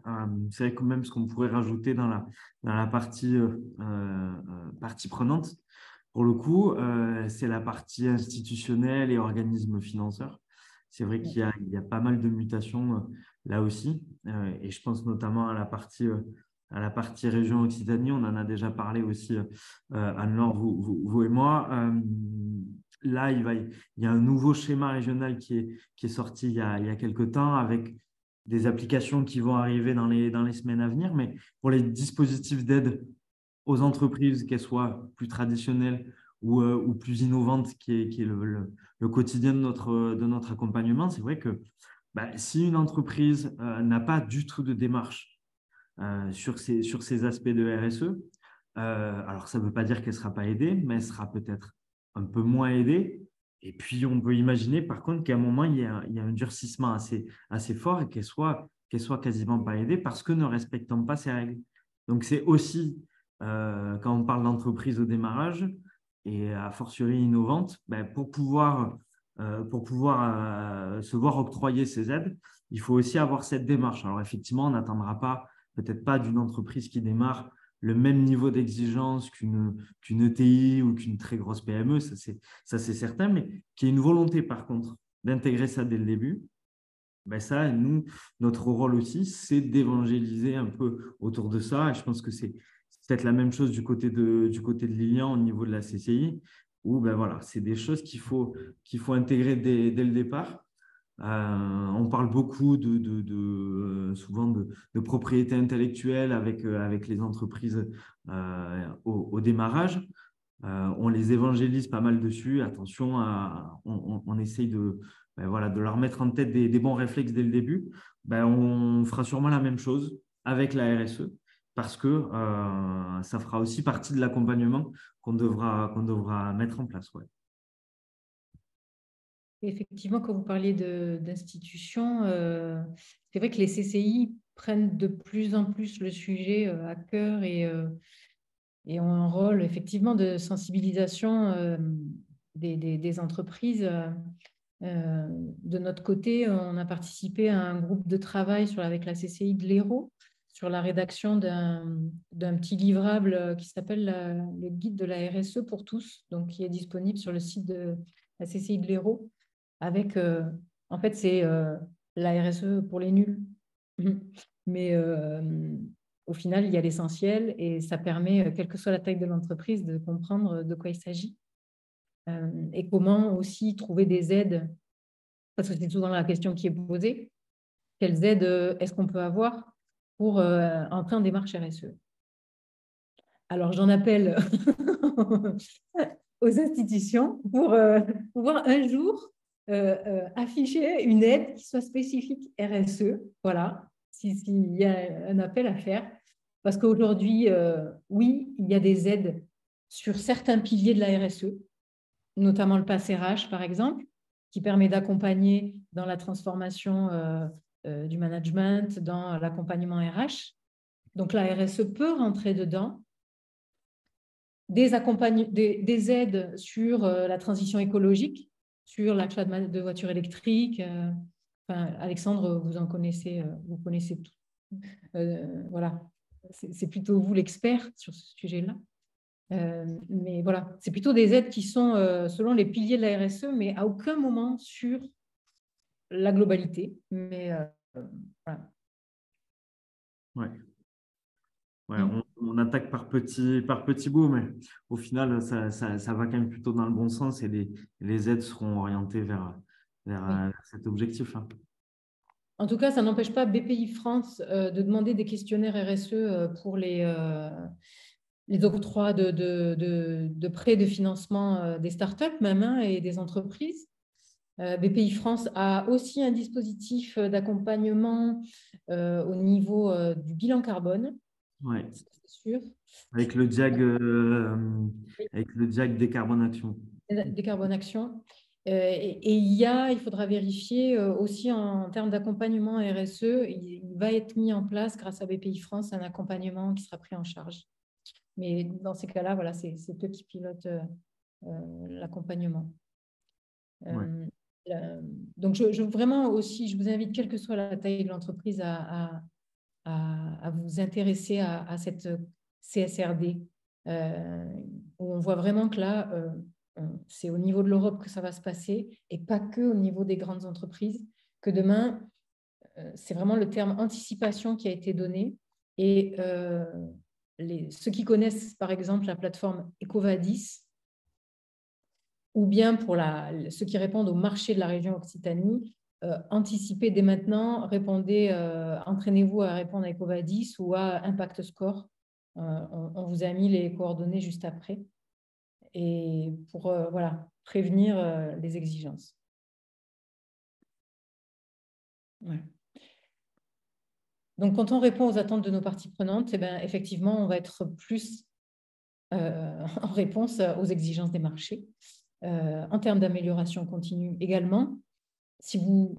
C'est vrai que même ce qu'on pourrait rajouter dans la partie prenante, pour le coup, c'est la partie institutionnelle et organismes financeurs. C'est vrai qu'il y a pas mal de mutations là aussi. Et je pense notamment à la partie région Occitanie. On en a déjà parlé aussi, Anne-Laure, vous et moi. Là, il y a un nouveau schéma régional qui est sorti il y a quelques temps avec des applications qui vont arriver dans les semaines à venir. Mais pour les dispositifs d'aide aux entreprises, qu'elles soient plus traditionnelles ou plus innovantes, qui est le quotidien de notre accompagnement, c'est vrai que si une entreprise n'a pas du tout de démarche sur ces aspects de RSE, alors ça ne veut pas dire qu'elle ne sera pas aidée, mais elle sera peut-être un peu moins aidée. Et puis, on peut imaginer, par contre, qu'à un moment, il y a un durcissement assez fort et qu'elle soit quasiment pas aidée parce que ne respectant pas ces règles. Donc, c'est aussi, quand on parle d'entreprise au démarrage et a fortiori innovante, pour pouvoir se voir octroyer ces aides, il faut aussi avoir cette démarche. Alors, effectivement, on n'attendra pas, peut-être pas d'une entreprise qui démarre le même niveau d'exigence qu'une ETI ou qu'une très grosse PME, ça c'est certain, mais qui a une volonté par contre d'intégrer ça dès le début. Ça, nous, notre rôle aussi, c'est d'évangéliser un peu autour de ça. Et je pense que c'est peut-être la même chose du côté de Lilian au niveau de la CCI, où voilà, c'est des choses qu'il faut intégrer dès le départ. On parle beaucoup souvent de propriété intellectuelle avec les entreprises au démarrage. On les évangélise pas mal dessus. Attention, on essaye de leur mettre en tête des bons réflexes dès le début. On fera sûrement la même chose avec la RSE parce que ça fera aussi partie de l'accompagnement qu'on devra mettre en place. Ouais. Effectivement, quand vous parliez d'institutions, c'est vrai que les CCI prennent de plus en plus le sujet à cœur et ont un rôle effectivement de sensibilisation des entreprises. De notre côté, on a participé à un groupe de travail avec la CCI de l'Hérault sur la rédaction d'un petit livrable qui s'appelle le guide de la RSE pour tous, donc qui est disponible sur le site de la CCI de l'Hérault. Avec, en fait, c'est la RSE pour les nuls. Mais au final, il y a l'essentiel et ça permet, quelle que soit la taille de l'entreprise, de comprendre de quoi il s'agit. Et comment aussi trouver des aides, parce que c'est souvent la question qui est posée, quelles aides est-ce qu'on peut avoir pour entrer en démarche RSE? Alors, j'en appelle aux institutions pour pouvoir un jour afficher une aide qui soit spécifique RSE, voilà, s'il y a un appel à faire. Parce qu'aujourd'hui, oui, il y a des aides sur certains piliers de la RSE, notamment le pass RH, par exemple, qui permet d'accompagner dans la transformation du management, dans l'accompagnement RH. Donc, la RSE peut rentrer dedans. Des aides sur la transition écologique, sur l'achat de voitures électriques. Alexandre, vous connaissez tout. Voilà, c'est plutôt vous l'expert sur ce sujet-là. Mais voilà, c'est plutôt des aides qui sont selon les piliers de la RSE, mais à aucun moment sur la globalité. Mais voilà. Ouais. Ouais, on attaque par petits bouts, mais au final, ça va quand même plutôt dans le bon sens et les aides seront orientées vers cet objectif-là. En tout cas, ça n'empêche pas BPI France de demander des questionnaires RSE pour les octrois de prêts de financement des startups même et des entreprises. BPI France a aussi un dispositif d'accompagnement au niveau du bilan carbone. Ouais. C'est sûr. Avec le DIAG Décarbonation. Décarbonation. Et il faudra vérifier aussi en termes d'accompagnement RSE, il va être mis en place grâce à BPI France un accompagnement qui sera pris en charge. Mais dans ces cas-là, voilà, c'est eux qui pilotent l'accompagnement. Ouais. Donc, vraiment aussi, je vous invite, quelle que soit la taille de l'entreprise, à vous intéresser à cette CSRD, où on voit vraiment que là, c'est au niveau de l'Europe que ça va se passer et pas que au niveau des grandes entreprises, que demain, c'est vraiment le terme anticipation qui a été donné. Et ceux qui connaissent, par exemple, la plateforme EcoVadis, ou bien pour ceux qui répondent au marché de la région Occitanie, anticipez dès maintenant, répondez, entraînez-vous à répondre à EcoVadis ou à Impact Score. On vous a mis les coordonnées juste après. Et pour voilà, prévenir les exigences. Ouais. Donc, quand on répond aux attentes de nos parties prenantes, eh bien, effectivement, on va être plus en réponse aux exigences des marchés. En termes d'amélioration continue également, si vous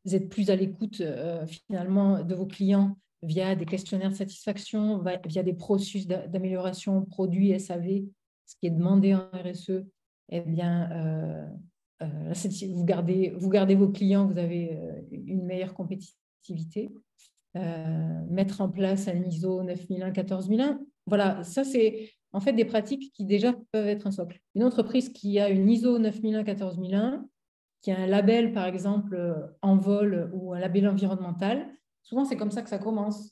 êtes plus à l'écoute finalement de vos clients via des questionnaires de satisfaction, via des processus d'amélioration produits SAV, ce qui est demandé en RSE, eh bien, vous gardez vos clients, vous avez une meilleure compétitivité. Mettre en place un ISO 9001, 14001, voilà, ça c'est en fait des pratiques qui déjà peuvent être un socle. Une entreprise qui a une ISO 9001, 14001, qui a un label par exemple en vol ou un label environnemental, souvent c'est comme ça que ça commence.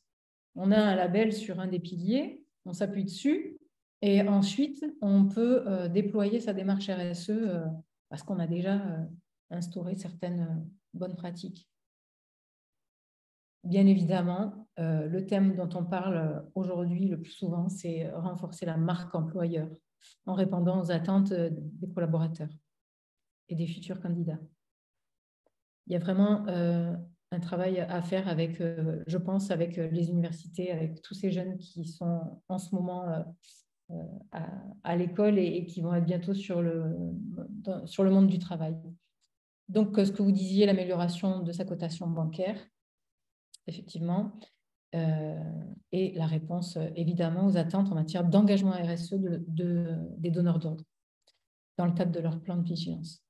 On a un label sur un des piliers, on s'appuie dessus et ensuite on peut déployer sa démarche RSE parce qu'on a déjà instauré certaines bonnes pratiques. Bien évidemment, le thème dont on parle aujourd'hui le plus souvent, c'est renforcer la marque employeur en répondant aux attentes des collaborateurs et des futurs candidats. Il y a vraiment un travail à faire avec, je pense, avec les universités, avec tous ces jeunes qui sont en ce moment à l'école et qui vont être bientôt sur le monde du travail. Donc, ce que vous disiez, l'amélioration de sa cotation bancaire, effectivement, et la réponse, évidemment, aux attentes en matière d'engagement RSE des donneurs d'ordre dans le cadre de leur plan de vigilance.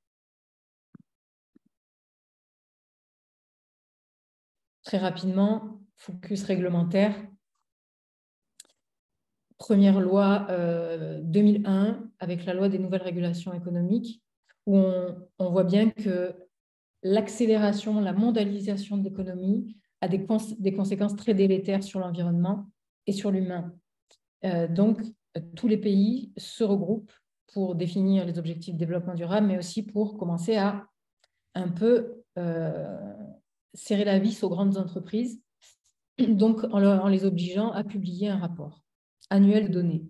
Très rapidement, focus réglementaire. Première loi 2001 avec la loi des nouvelles régulations économiques, où on voit bien que l'accélération, la mondialisation de l'économie a des conséquences très délétères sur l'environnement et sur l'humain. Donc, tous les pays se regroupent pour définir les objectifs de développement durable, mais aussi pour commencer à un peu serrer la vis aux grandes entreprises, donc en les obligeant à publier un rapport annuel de données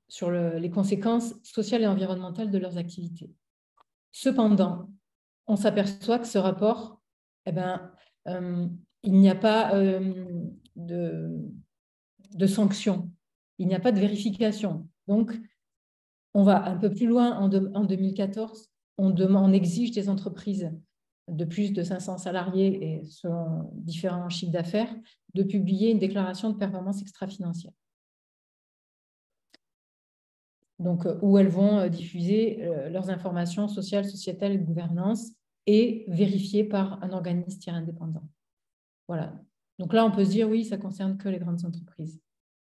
sur les conséquences sociales et environnementales de leurs activités. Cependant, on s'aperçoit que ce rapport, eh ben, il n'y a pas de sanctions, il n'y a pas de vérification. Donc, on va un peu plus loin. En 2014, on exige des entreprises de plus de 500 salariés et selon différents chiffres d'affaires, de publier une déclaration de performance extra-financière. Donc, où elles vont diffuser leurs informations sociales, sociétales et de gouvernance et vérifiées par un organisme tiers indépendant. Voilà. Donc là, on peut se dire, oui, ça ne concerne que les grandes entreprises.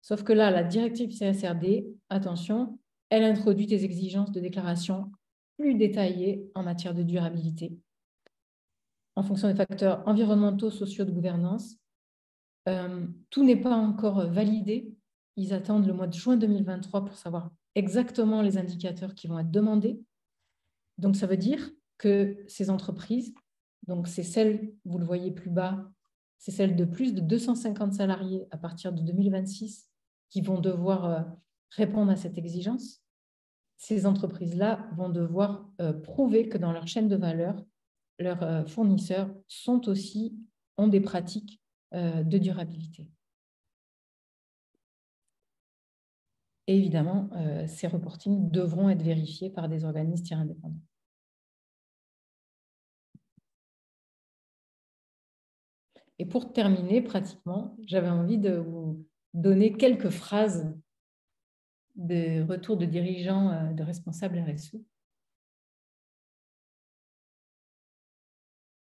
Sauf que là, la directive CSRD, attention, elle introduit des exigences de déclaration plus détaillées en matière de durabilité, en fonction des facteurs environnementaux, sociaux, de gouvernance. Tout n'est pas encore validé. Ils attendent le mois de juin 2023 pour savoir exactement les indicateurs qui vont être demandés. Donc, ça veut dire que ces entreprises, donc c'est celles, vous le voyez plus bas, c'est celles de plus de 250 salariés à partir de 2026 qui vont devoir répondre à cette exigence. Ces entreprises-là vont devoir prouver que dans leur chaîne de valeur, leurs fournisseurs ont des pratiques de durabilité. Et évidemment, ces reportings devront être vérifiés par des organismes tiers indépendants. Et pour terminer, pratiquement, j'avais envie de vous donner quelques phrases de retour de dirigeants, de responsables RSE.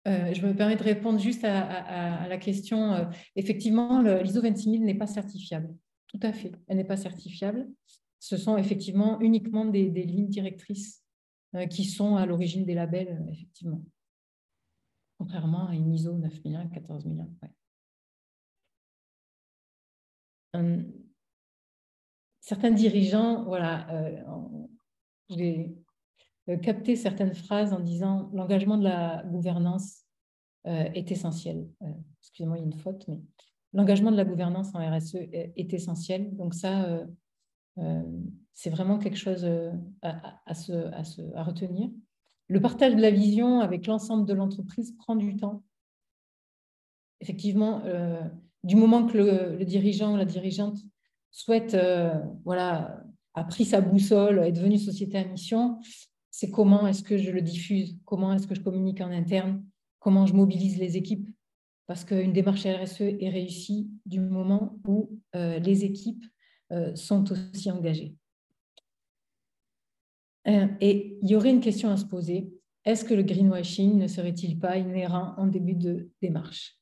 Je me permets de répondre juste à la question. Effectivement, l'ISO 26000 n'est pas certifiable. Tout à fait, elle n'est pas certifiable. Ce sont effectivement uniquement des lignes directrices qui sont à l'origine des labels, effectivement. Contrairement à une ISO 9001, 14001. Ouais. Certains dirigeants, voilà, j'ai capté certaines phrases en disant l'engagement de la gouvernance est essentiel. Excusez-moi, il y a une faute, mais l'engagement de la gouvernance en RSE est essentiel. Donc ça, c'est vraiment quelque chose à retenir. Le partage de la vision avec l'ensemble de l'entreprise prend du temps. Effectivement, du moment que le dirigeant ou la dirigeante souhaite, voilà, a pris sa boussole, est devenu société à mission, c'est comment est-ce que je le diffuse, comment est-ce que je communique en interne, comment je mobilise les équipes. Parce qu'une démarche RSE est réussie du moment où les équipes sont aussi engagées. Et il y aurait une question à se poser. Est-ce que le greenwashing ne serait-il pas inhérent en début de démarche?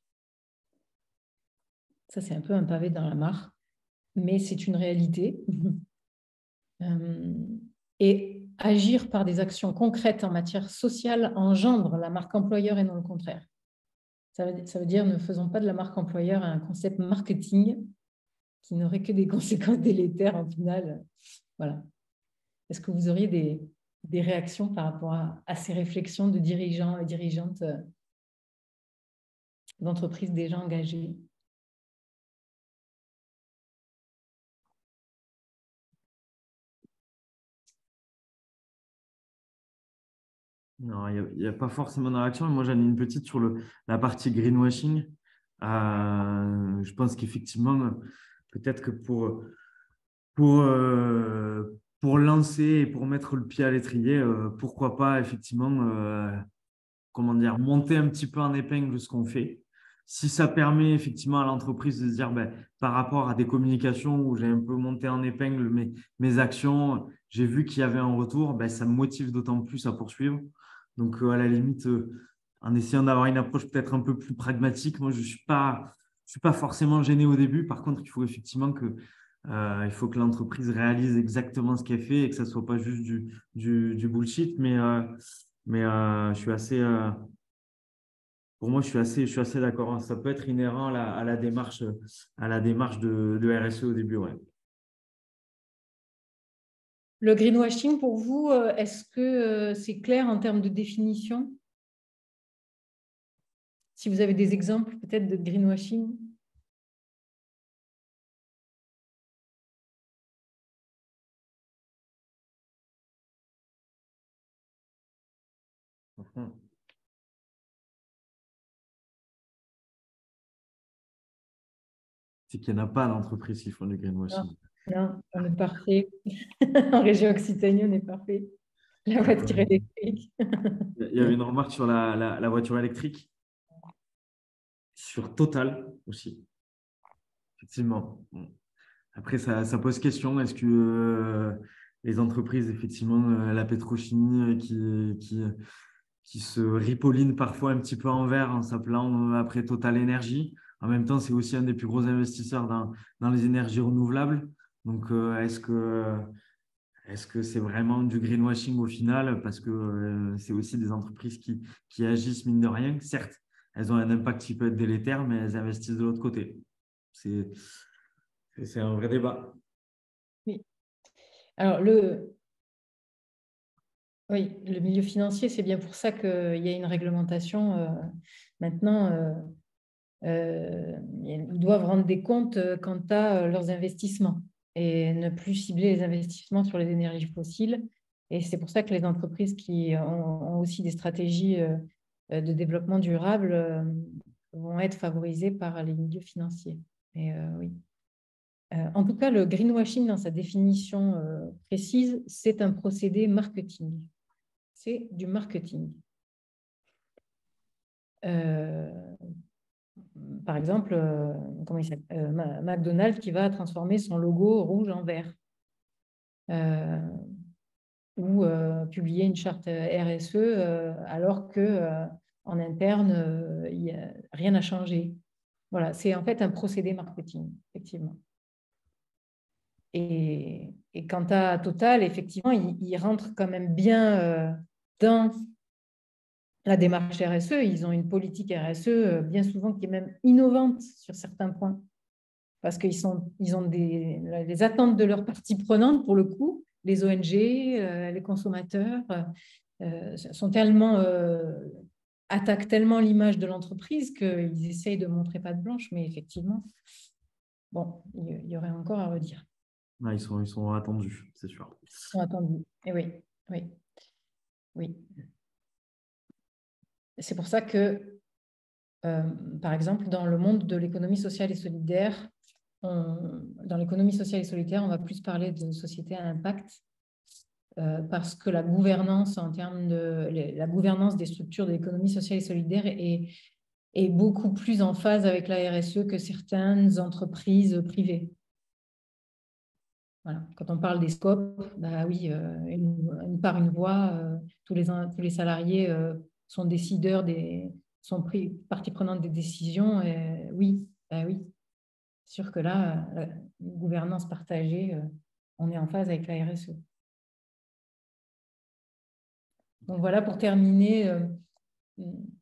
Ça, c'est un peu un pavé dans la mare, mais c'est une réalité. Et agir par des actions concrètes en matière sociale engendre la marque employeur et non le contraire. Ça veut dire ne faisons pas de la marque employeur un concept marketing qui n'aurait que des conséquences délétères en final. Voilà. Est-ce que vous auriez des réactions par rapport à ces réflexions de dirigeants et dirigeantes d'entreprises déjà engagées? Non, il n'y a pas forcément de réaction. Moi, j'en ai une petite sur la partie greenwashing. Je pense qu'effectivement, peut-être que pour lancer et pour mettre le pied à l'étrier, pourquoi pas effectivement comment dire, monter un petit peu en épingle ce qu'on fait. Si ça permet effectivement à l'entreprise de se dire par rapport à des communications où j'ai un peu monté en épingle mes actions, j'ai vu qu'il y avait un retour, ça me motive d'autant plus à poursuivre. Donc à la limite, en essayant d'avoir une approche peut-être un peu plus pragmatique, moi je ne suis pas forcément gêné au début. Par contre, il faut effectivement que l'entreprise réalise exactement ce qu'elle fait et que ça ne soit pas juste du bullshit. Mais je suis assez, pour moi, je suis assez d'accord, hein. Ça peut être inhérent à la démarche de RSE au début. Ouais. Le greenwashing, pour vous, est-ce que c'est clair en termes de définition? Si vous avez des exemples peut-être de greenwashing? C'est qu'il n'y en a pas d'entreprise qui font du greenwashing. Non, on est parfait. En région Occitanie, on est parfait. La voiture électrique. Il y avait une remarque sur la voiture électrique, sur Total aussi. Effectivement. Après, ça pose question. Est-ce que les entreprises, effectivement, la pétrochimie qui se ripolline parfois un petit peu en vert en s'appelant après Total Énergie, En même temps, c'est aussi un des plus gros investisseurs dans les énergies renouvelables. Donc, est-ce que c'est vraiment du greenwashing au final? Parce que c'est aussi des entreprises qui agissent mine de rien. Certes, elles ont un impact qui peut être délétère, mais elles investissent de l'autre côté. C'est un vrai débat. Oui. Alors, oui, le milieu financier, c'est bien pour ça qu'il y a une réglementation. Maintenant, ils doivent rendre des comptes quant à leurs investissements et ne plus cibler les investissements sur les énergies fossiles. Et c'est pour ça que les entreprises qui ont aussi des stratégies de développement durable vont être favorisées par les milieux financiers. Et oui. En tout cas, le greenwashing, dans sa définition précise, c'est un procédé marketing. C'est du marketing. Par exemple, comment il s'appelle, McDonald's qui va transformer son logo rouge en vert. Ou publier une charte RSE alors qu'en interne, rien n'a changé. Voilà, c'est en fait un procédé marketing, effectivement. Et quant à Total, effectivement, il rentre quand même bien dans la démarche RSE. Ils ont une politique RSE bien souvent qui est même innovante sur certains points, parce qu'ils ont des attentes de leurs parties prenantes, pour le coup, les ONG, les consommateurs, attaquent tellement l'image de l'entreprise qu'ils essayent de montrer patte blanche, mais effectivement, bon, il y aurait encore à redire. Ouais, ils sont attendus, c'est sûr. Ils sont attendus, et oui. C'est pour ça que, par exemple, dans le monde de l'économie sociale et solidaire, dans l'économie sociale et solidaire, on va plus parler de société à impact parce que la gouvernance la gouvernance des structures de l'économie sociale et solidaire est beaucoup plus en phase avec la RSE que certaines entreprises privées. Voilà. Quand on parle des scopes, bah oui, une part, une voix, tous les salariés sont décideurs, sont partie prenante des décisions. Et oui, bah oui. C'est sûr que là, la gouvernance partagée, on est en phase avec la RSE. Donc voilà, pour terminer, nous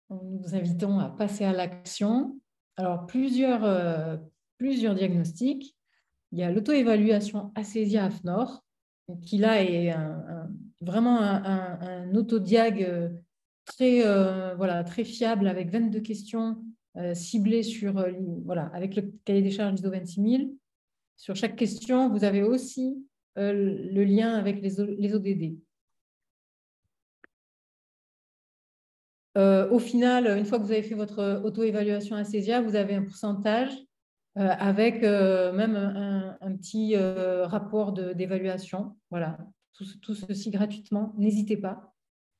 vous invitons à passer à l'action. Alors, plusieurs diagnostics. Il y a l'auto-évaluation Asésia-AFNOR, qui là est vraiment un autodiag très fiable avec 22 questions ciblées sur, avec le cahier des charges ISO 26000. Sur chaque question, vous avez aussi le lien avec les ODD. Au final, une fois que vous avez fait votre auto-évaluation Asésia, vous avez un pourcentage avec même un petit rapport d'évaluation. Voilà, tout ceci gratuitement. N'hésitez pas.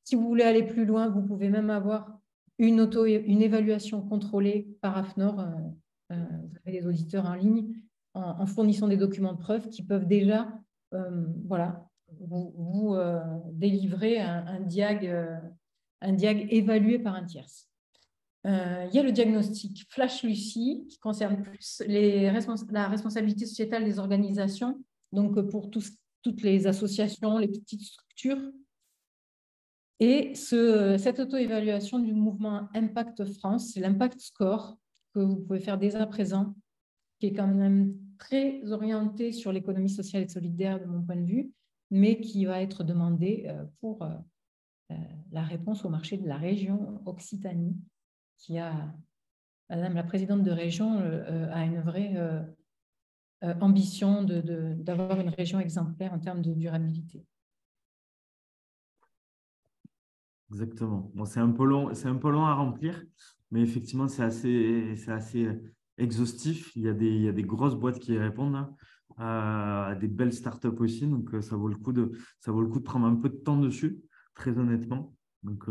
Si vous voulez aller plus loin, vous pouvez même avoir une évaluation contrôlée par AFNOR. Vous avez des auditeurs en ligne en fournissant des documents de preuve qui peuvent déjà vous délivrer un diag évalué par un tierce. Il y a le diagnostic Flash-Lucie qui concerne plus la responsabilité sociétale des organisations, donc pour toutes les associations, les petites structures. Et cette auto-évaluation du mouvement Impact France, c'est l'Impact Score que vous pouvez faire dès à présent, qui est quand même très orienté sur l'économie sociale et solidaire de mon point de vue, mais qui va être demandé pour la réponse au marché de la région Occitanie, Madame la présidente de région a une vraie ambition d'avoir une région exemplaire en termes de durabilité. Exactement. Bon, c'est un peu long à remplir, mais effectivement, c'est assez exhaustif. Il y a des grosses boîtes qui y répondent, des belles startups aussi. Donc, ça vaut le coup de prendre un peu de temps dessus, très honnêtement. Donc,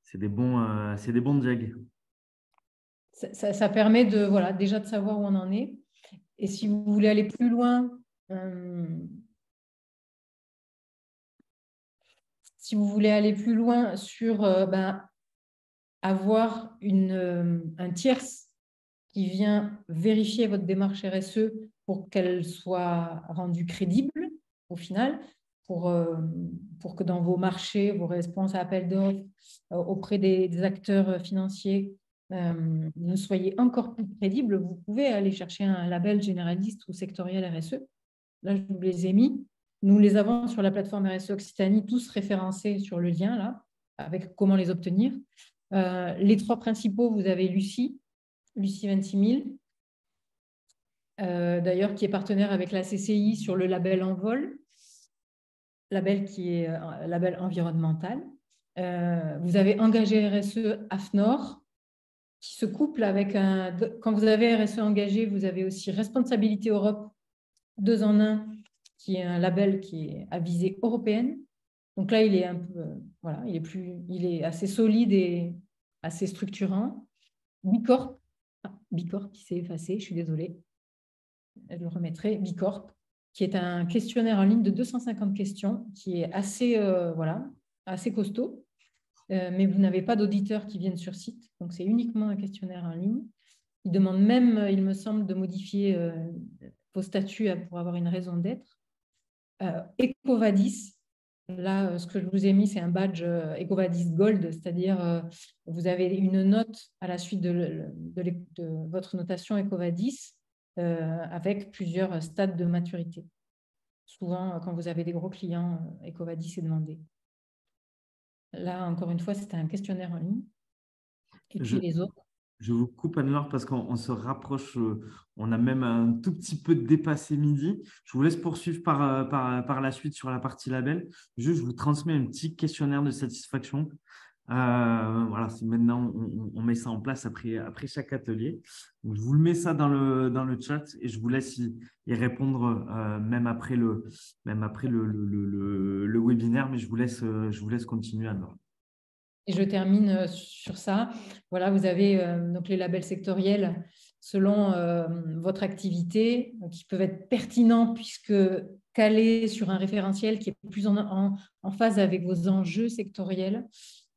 c'est des bons diags. Ça permet déjà de savoir où on en est. Et si vous voulez aller plus loin, sur avoir un tierce qui vient vérifier votre démarche RSE pour qu'elle soit rendue crédible au final, pour que dans vos marchés, vos réponses à appel d'offres auprès des acteurs financiers, vous soyez encore plus crédible. Vous pouvez aller chercher un label généraliste ou sectoriel RSE. Là, je vous les ai mis. Nous les avons sur la plateforme RSE Occitanie, tous référencés sur le lien, là, avec comment les obtenir. Les 3 principaux, vous avez Lucie 26 000, d'ailleurs, qui est partenaire avec la CCI sur le label Envol, label qui est un label environnemental. Vous avez Engagé RSE AFNOR, qui se couple avec un… Quand vous avez RSE engagé, vous avez aussi Responsabilité Europe 2 en 1, qui est un label qui est à visée européenne. Donc là, il est un peu, voilà, il est assez solide et assez structurant. Bicorp qui s'est effacé, je suis désolée. Je le remettrai. Bicorp, qui est un questionnaire en ligne de 250 questions, qui est assez, voilà, assez costaud. Mais vous n'avez pas d'auditeurs qui viennent sur site, donc c'est uniquement un questionnaire en ligne. Il demande même, il me semble, de modifier vos statuts pour avoir une raison d'être. EcoVadis, là, ce que je vous ai mis, c'est un badge EcoVadis Gold, c'est-à-dire vous avez une note à la suite de votre notation EcoVadis avec plusieurs stades de maturité. Souvent, quand vous avez des gros clients, EcoVadis est demandé. Là, encore une fois, c'était un questionnaire en ligne. Et puis les autres. Je vous coupe, Anne-Laure, parce qu'on se rapproche, on a même un tout petit peu dépassé midi. Je vous laisse poursuivre par la suite sur la partie label. Juste, je vous transmets un petit questionnaire de satisfaction. Voilà, maintenant, on met ça en place après chaque atelier. Donc, je vous le mets ça dans le chat et je vous laisse y répondre même après le webinaire, mais je vous laisse continuer, Anne-Laure. Et je termine sur ça. Voilà, vous avez donc les labels sectoriels selon votre activité qui peuvent être pertinents puisque calés sur un référentiel qui est plus en phase avec vos enjeux sectoriels.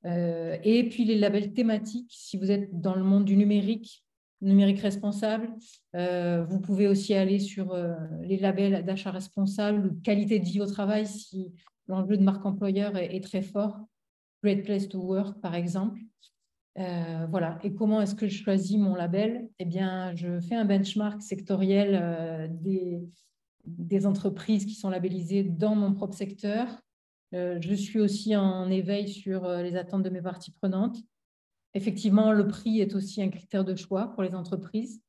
Et puis les labels thématiques, si vous êtes dans le monde du numérique responsable, vous pouvez aussi aller sur les labels d'achat responsable ou de qualité de vie au travail si l'enjeu de marque employeur est très fort. Great Place to Work, par exemple. Voilà. Et comment est-ce que je choisis mon label? Eh bien, je fais un benchmark sectoriel des entreprises qui sont labellisées dans mon propre secteur. Je suis aussi en éveil sur les attentes de mes parties prenantes. Effectivement, le prix est aussi un critère de choix pour les entreprises.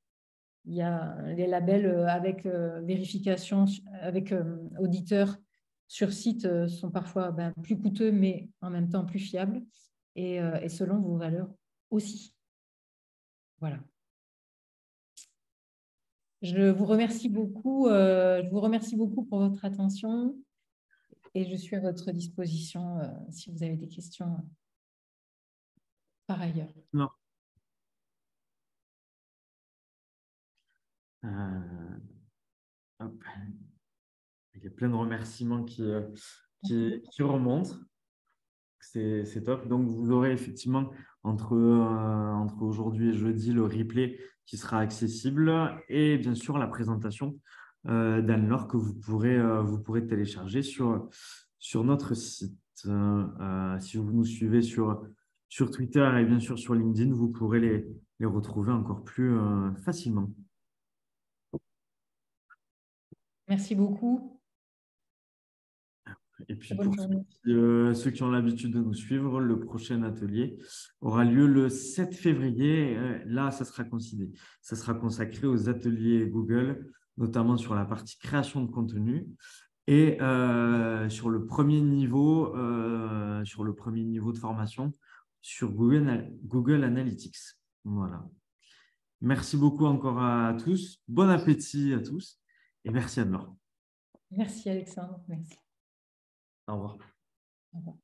Il y a les labels avec vérification, avec auditeur sur site sont parfois plus coûteux, mais en même temps plus fiables et selon vos valeurs aussi. Voilà. Je vous remercie beaucoup pour votre attention et je suis à votre disposition si vous avez des questions par ailleurs. Non. Hop. Il y a plein de remerciements qui remontent. C'est top. Donc, vous aurez effectivement entre aujourd'hui et jeudi le replay qui sera accessible et bien sûr la présentation d'Anne-Laure que vous pourrez télécharger sur notre site. Si vous nous suivez sur Twitter et bien sûr sur LinkedIn, vous pourrez les retrouver encore plus facilement. Merci beaucoup. Et puis pour ceux qui ont l'habitude de nous suivre, le prochain atelier aura lieu le 7 février. Là, ça sera consacré aux ateliers Google, notamment sur la partie création de contenu et sur le premier niveau de formation sur Google Analytics. Voilà. Merci beaucoup encore à tous. Bon appétit à tous et merci Anne-Laure. Merci Alexandre. Merci. Au revoir. Au revoir.